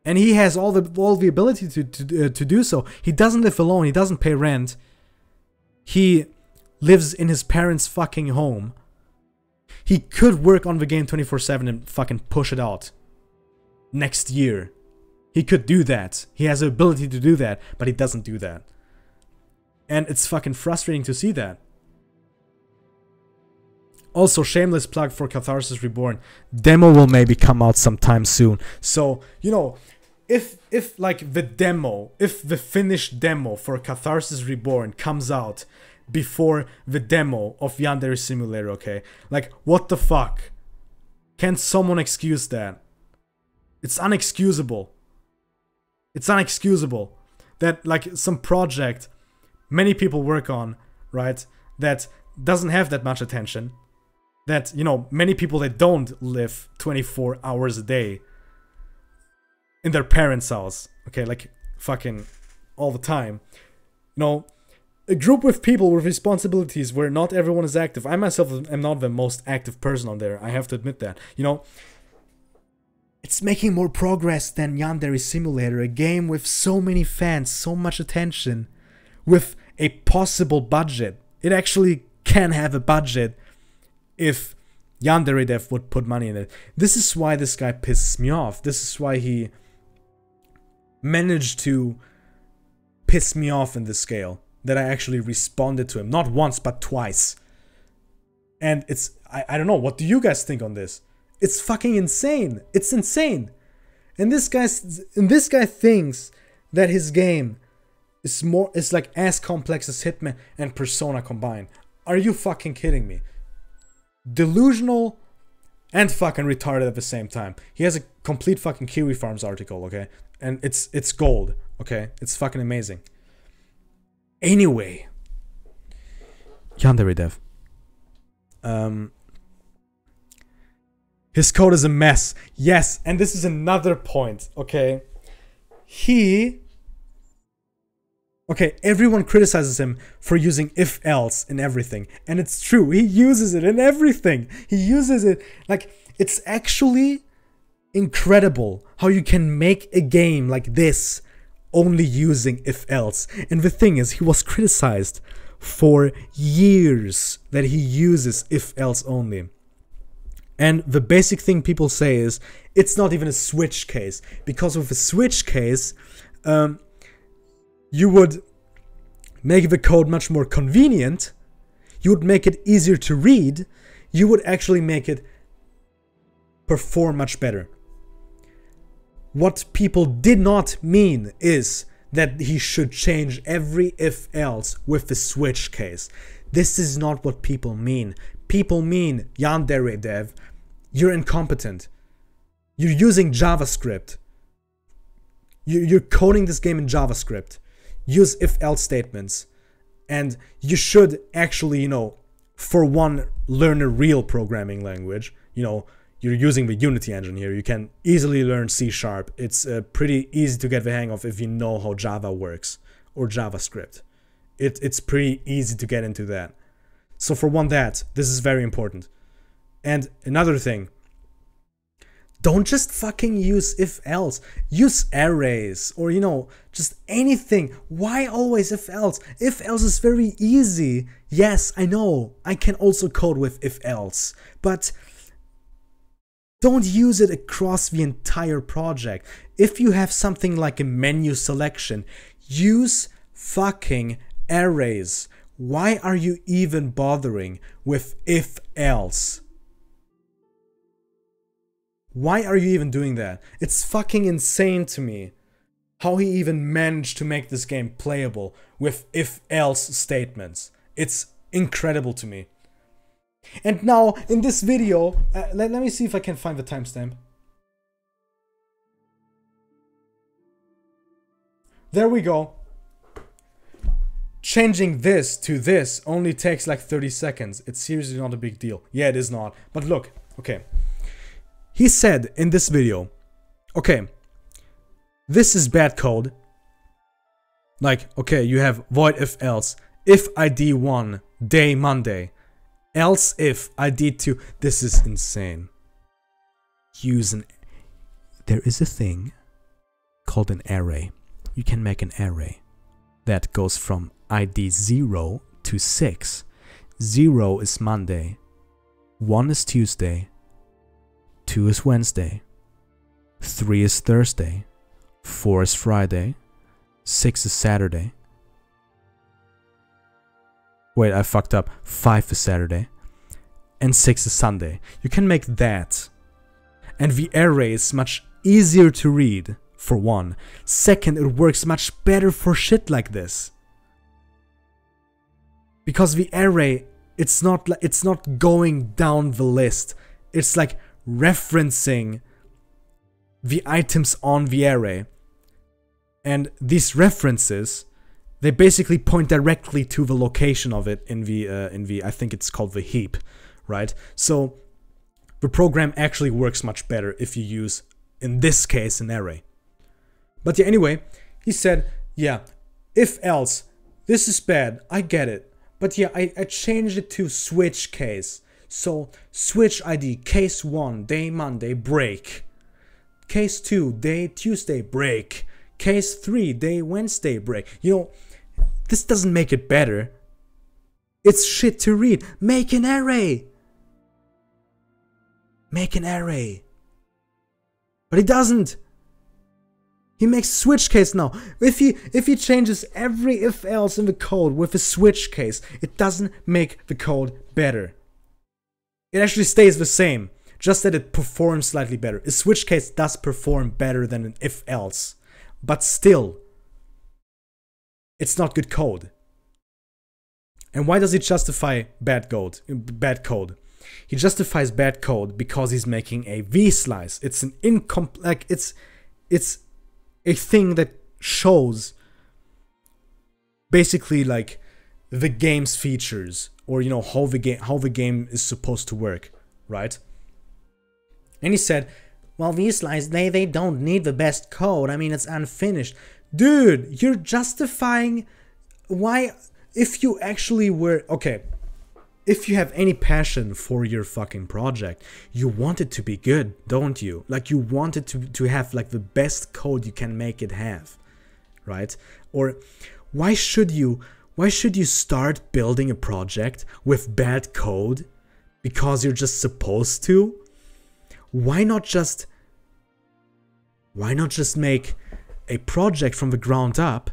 And he has all the ability to do so. He doesn't live alone. He doesn't pay rent. He lives in his parents' fucking home. He could work on the game 24/7 and fucking push it out next year. He could do that. He has the ability to do that, but he doesn't do that. And it's fucking frustrating to see that. Also, shameless plug for Catharsis Reborn. Demo will maybe come out sometime soon. So, you know, if like the demo, if the finished demo for Catharsis Reborn comes out before the demo of Yandere Simulator, okay? Like, what the fuck? Can someone excuse that? It's unexcusable. It's unexcusable that, like, some project many people work on, right, that doesn't have that much attention, that, you know, many people that don't live 24 hours a day in their parents' house, okay, like, fucking all the time, you know, a group with people with responsibilities where not everyone is active. I myself am not the most active person on there, I have to admit that, you know. It's making more progress than Yandere Simulator, a game with so many fans, so much attention, with a possible budget. It actually can have a budget if Yandere Dev would put money in it. This is why this guy pisses me off. This is why he managed to piss me off in this scale, that I actually responded to him, not once but twice. And it's, I don't know, what do you guys think on this? It's fucking insane. It's insane. And this guy thinks that his game is like as complex as Hitman and Persona combined. Are you fucking kidding me? Delusional and fucking retarded at the same time. He has a complete fucking Kiwi Farms article, okay? And it's gold, okay? It's fucking amazing. Anyway, Yandere Dev. His code is a mess. Yes, and this is another point, okay? Okay, everyone criticizes him for using if-else in everything. And it's true, he uses it in everything. He uses it, like, it's actually incredible how you can make a game like this only using if-else. And the thing is, he was criticized for years that he uses if-else only. And the basic thing people say is, it's not even a switch case. Because with a switch case, you would make the code much more convenient, you would make it easier to read, you would actually make it perform much better. What people did not mean is that he should change every if-else with the switch case. This is not what people mean. People mean, Yandere Dev, you're incompetent. You're using JavaScript. You're coding this game in JavaScript. Use if-else statements. And you should actually, you know, for one, learn a real programming language. You know, you're using the Unity engine here. You can easily learn C#. It's pretty easy to get the hang of if you know how Java works. Or JavaScript. it's pretty easy to get into that. So for one, this is very important. And another thing, don't just fucking use if else. Use arrays or, you know, just anything. Why always if else? If else is very easy. Yes, I know. I can also code with if else. But don't use it across the entire project. If you have something like a menu selection, use fucking arrays. Why are you even bothering with if else? Why are you even doing that? It's fucking insane to me how he even managed to make this game playable with if-else statements. It's incredible to me. And now, in this video, let me see if I can find the timestamp. There we go. Changing this to this only takes like 30 seconds. It's seriously not a big deal. Yeah, it is not. But look, okay. He said in this video, okay, this is bad code. Like, okay, you have void if else, if ID 1, day Monday, else if ID 2. This is insane. There is a thing called an array. You can make an array that goes from ID 0 to 6. 0 is Monday, 1 is Tuesday, 2 is Wednesday, 3 is Thursday, 4 is Friday, 6 is Saturday. Wait, I fucked up. 5 is Saturday, and 6 is Sunday. You can make that. And the array is much easier to read, for one. Second, it works much better for shit like this. Because the array, it's not going down the list. It's like referencing the items on the array, and these references, they basically point directly to the location of it in the I think it's called the heap, right? So the program actually works much better if you use, in this case, an array. But yeah, anyway, he said, yeah, if else, this is bad, I get it, but yeah, I changed it to switch case. So, switch ID, case 1, day Monday, break. Case 2, day Tuesday, break. Case 3, day Wednesday, break. You know, this doesn't make it better. It's shit to read. Make an array. Make an array. But he doesn't. He makes switch case now. If he changes every if else in the code with a switch case, it doesn't make the code better. It actually stays the same, just that it performs slightly better. A switch case does perform better than an if-else, but still, it's not good code. And why does he justify bad code? He justifies bad code because he's making a v-slice. It's an it's a thing that shows basically like the game's features, or you know, how the game is supposed to work, right? And he said, well, v-slice, they don't need the best code. I mean, it's unfinished. Dude, you're justifying why, if you actually were, okay, if you have any passion for your fucking project, you want it to be good, don't you? Like, you want it to have like the best code you can make it have, right? Or why should you start building a project with bad code because you're just supposed to? Why not just make a project from the ground up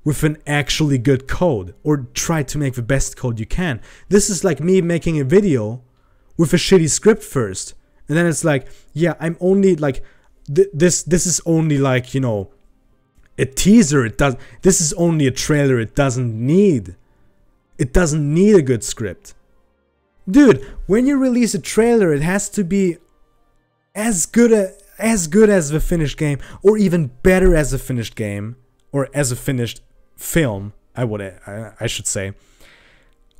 with an actually good code, or try to make the best code you can? This is like me making a video with a shitty script first, and then it's like, yeah, I'm only like this is only like, you know, a teaser. This is only a trailer. It doesn't need a good script. Dude, when you release a trailer, it has to be as good as the finished game, or even better as a finished game, or as a finished film, I should say.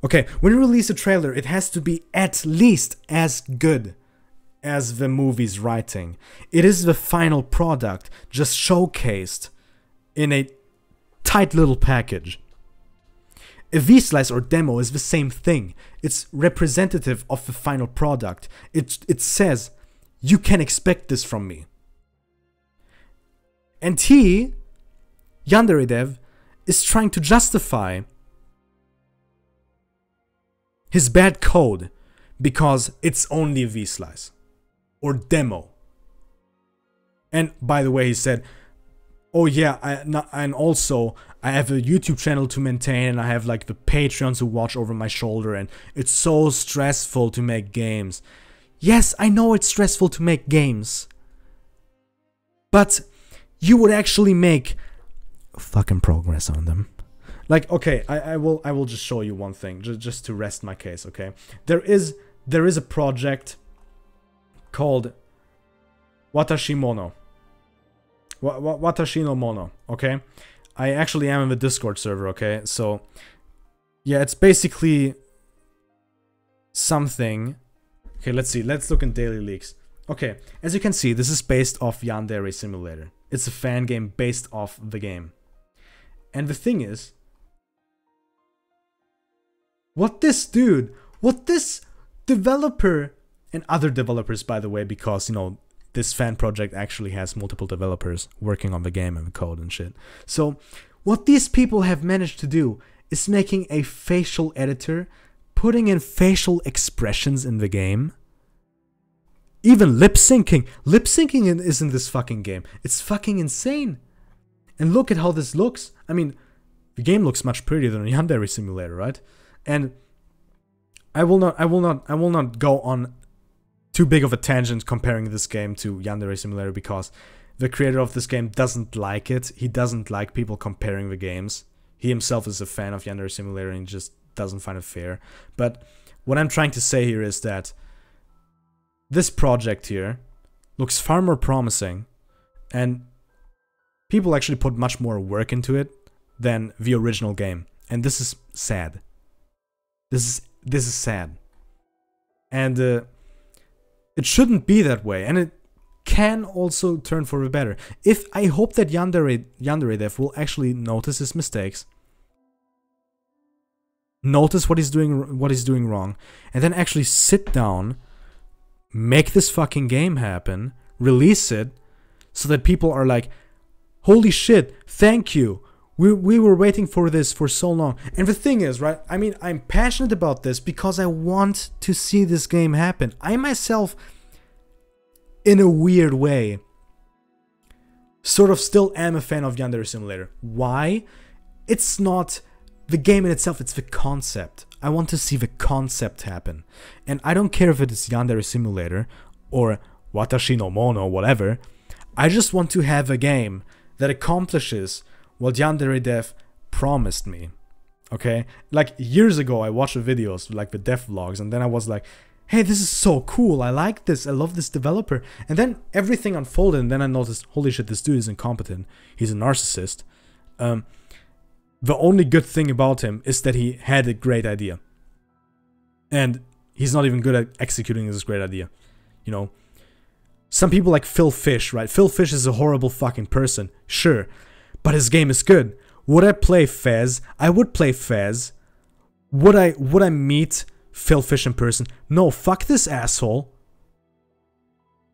Okay, when you release a trailer, it has to be at least as good as the movie's writing. It is the final product, just showcased in a tight little package. A V-Slice or demo is the same thing. It's representative of the final product. It says, you can expect this from me. And he, YandereDev, is trying to justify his bad code because it's only a V-Slice or demo. And by the way, he said, oh yeah, and also I have a YouTube channel to maintain, and I have like the Patreons who watch over my shoulder, and it's so stressful to make games. Yes, I know it's stressful to make games, but you would actually make fucking progress on them. Like, okay, I will just show you one thing, just to rest my case, okay? There is a project called Watashi Mono. Watashi no Mono, okay? I actually am in the Discord server, okay? So, yeah, it's basically something. Okay, let's see. Let's look in daily leaks. Okay, as you can see, this is based off Yandere Simulator. It's a fan game based off the game. And the thing is, what this developer, and other developers, by the way, because, you know, this fan project actually has multiple developers working on the game and the code and shit. So, what these people have managed to do is making a facial editor, putting in facial expressions in the game. Even lip syncing. Lip syncing is in this fucking game. It's fucking insane. And look at how this looks. I mean, the game looks much prettier than a Yandere Simulator, right? And I will not go on too big of a tangent comparing this game to Yandere Simulator, because the creator of this game doesn't like it. He doesn't like people comparing the games. He himself is a fan of Yandere Simulator and just doesn't find it fair. But what I'm trying to say here is that this project here looks far more promising, and people actually put much more work into it than the original game. And this is sad. This is sad. And it shouldn't be that way, and it can also turn for the better. I hope that YandereDev will actually notice his mistakes, notice what he's doing wrong, and then actually sit down, make this fucking game happen, release it, so that people are like, holy shit, thank you. We were waiting for this for so long. And the thing is, right, I mean, I'm passionate about this because I want to see this game happen. I myself, in a weird way, sort of still am a fan of Yandere Simulator. Why? It's not the game in itself, it's the concept. I want to see the concept happen. And I don't care if it is Yandere Simulator or Watashi no Mono, whatever. I just want to have a game that accomplishes what YandereDev promised me. Okay? Like, years ago, I watched the videos, like the dev vlogs, and then I was like, hey, this is so cool, I like this, I love this developer. And then everything unfolded, and then I noticed, holy shit, this dude is incompetent. He's a narcissist. The only good thing about him is that he had a great idea. And he's not even good at executing this great idea. You know? Some people like Phil Fish, right? Phil Fish is a horrible fucking person, sure. But his game is good. Would I play Fez? I would play Fez. Would I meet Phil Fish in person? No, fuck this asshole.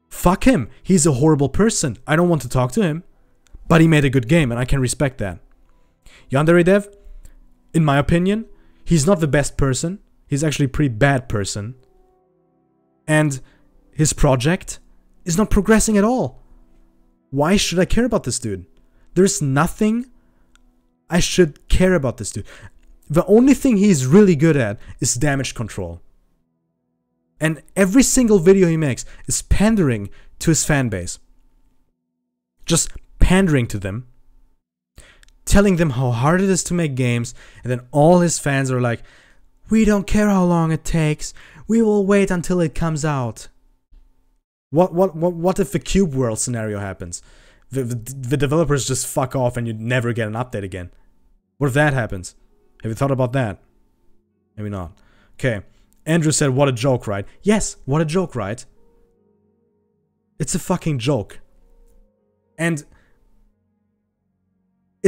Fuck him. He's a horrible person. I don't want to talk to him. But he made a good game, and I can respect that. YandereDev, in my opinion, he's not the best person. He's actually a pretty bad person. And his project is not progressing at all. Why should I care about this dude? There's nothing I should care about this dude. The only thing he's really good at is damage control. And every single video he makes is pandering to his fan base. Just pandering to them. Telling them how hard it is to make games. And then all his fans are like, we don't care how long it takes. We will wait until it comes out. What if the Cube World scenario happens? The developers just fuck off and you never get an update again. What if that happens? Have you thought about that? Maybe not. Okay. Andrew said, what a joke, right? Yes, what a joke, right? It's a fucking joke. And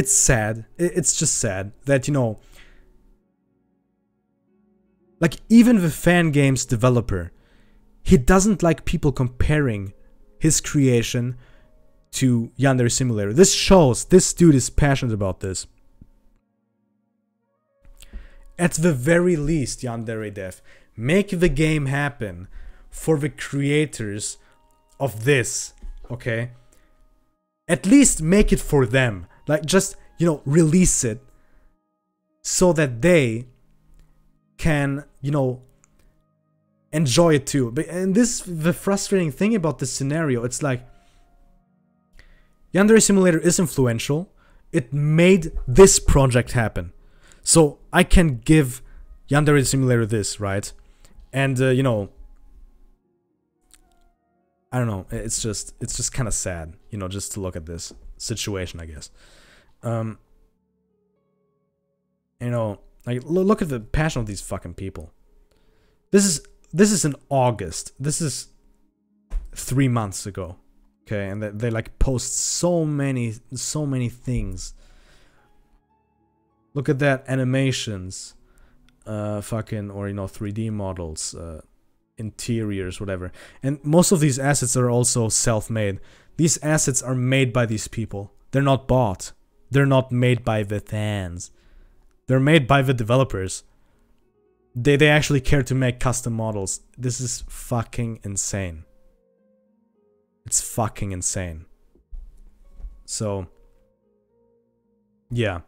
it's sad. It's just sad that, you know, like even the fan games developer, he doesn't like people comparing his creation to Yandere Simulator. This shows this dude is passionate about this. At the very least, Yandere Dev, make the game happen for the creators of this, okay? At least make it for them. Like, just, you know, release it so that they can, you know, enjoy it too. And this, the frustrating thing about this scenario, it's like, Yandere Simulator is influential. It made this project happen. So I can give Yandere Simulator this, right? And, you know, I don't know, it's just kind of sad, you know, just to look at this situation, I guess. You know, like, look at the passion of these fucking people. This is in August. This is 3 months ago. Okay, and they like post so many things. Look at that, animations, fucking, or, you know, 3D models, interiors, whatever. And most of these assets are also self-made. These assets are made by these people. They're not bought. They're not made by the fans. They're made by the developers. They actually care to make custom models. This is fucking insane. It's fucking insane. So, yeah.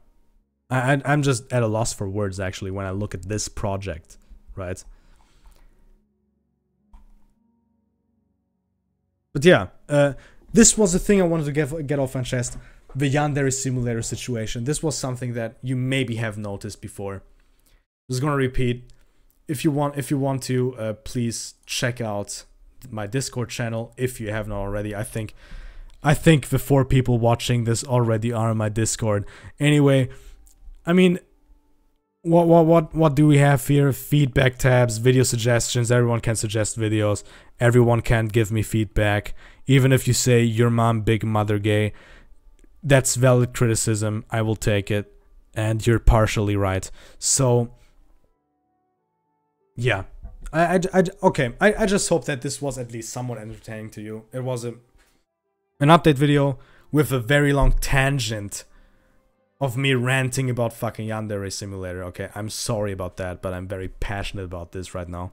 I'm just at a loss for words, actually, when I look at this project, right? But yeah, this was the thing I wanted to get off my chest. The Yandere Simulator situation. This was something that you maybe have noticed before. I'm just gonna repeat. If you want to, please check out my Discord channel if you haven't already. I think the 4 people watching this already are on my Discord. Anyway, I mean, what do we have here? Feedback tabs, video suggestions. Everyone can suggest videos. Everyone can give me feedback. Even if you say your mom big mother gay, that's valid criticism. I will take it, and you're partially right. So yeah, okay. I just hope that this was at least somewhat entertaining to you. It was an update video with a very long tangent of me ranting about fucking Yandere Simulator. Okay, I'm sorry about that, but I'm very passionate about this right now.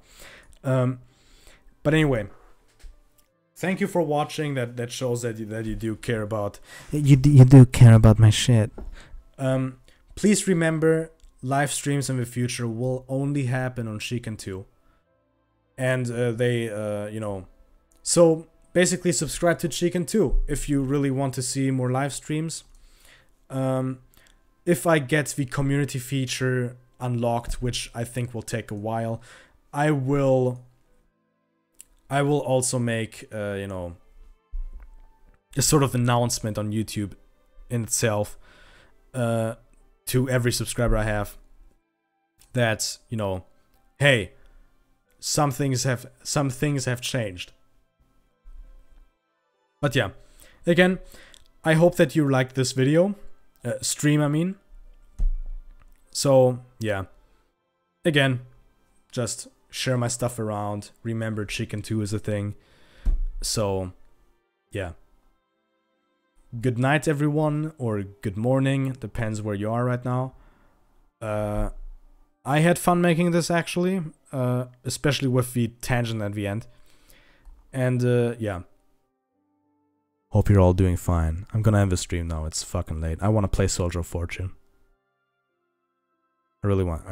But anyway, thank you for watching. That shows that you do care about. You do care about my shit. Please remember, live streams in the future will only happen on Chicken 2. And you know, so basically subscribe to Chicken 2 if you really want to see more live streams. If I get the community feature unlocked, which I think will take a while, I will also make, you know, a sort of announcement on YouTube in itself, to every subscriber I have, that, you know, hey, some things have changed. But yeah, again, I hope that you liked this video, stream, I mean. So yeah, again, just share my stuff around. Remember, Chicken 2 is a thing. So yeah, good night everyone, or good morning, depends where you are right now. I had fun making this, actually, especially with the tangent at the end. And yeah, hope you're all doing fine. I'm gonna end the stream now, it's fucking late. I want to play Soldier of Fortune. I really want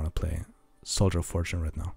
to play Soldier of Fortune right now.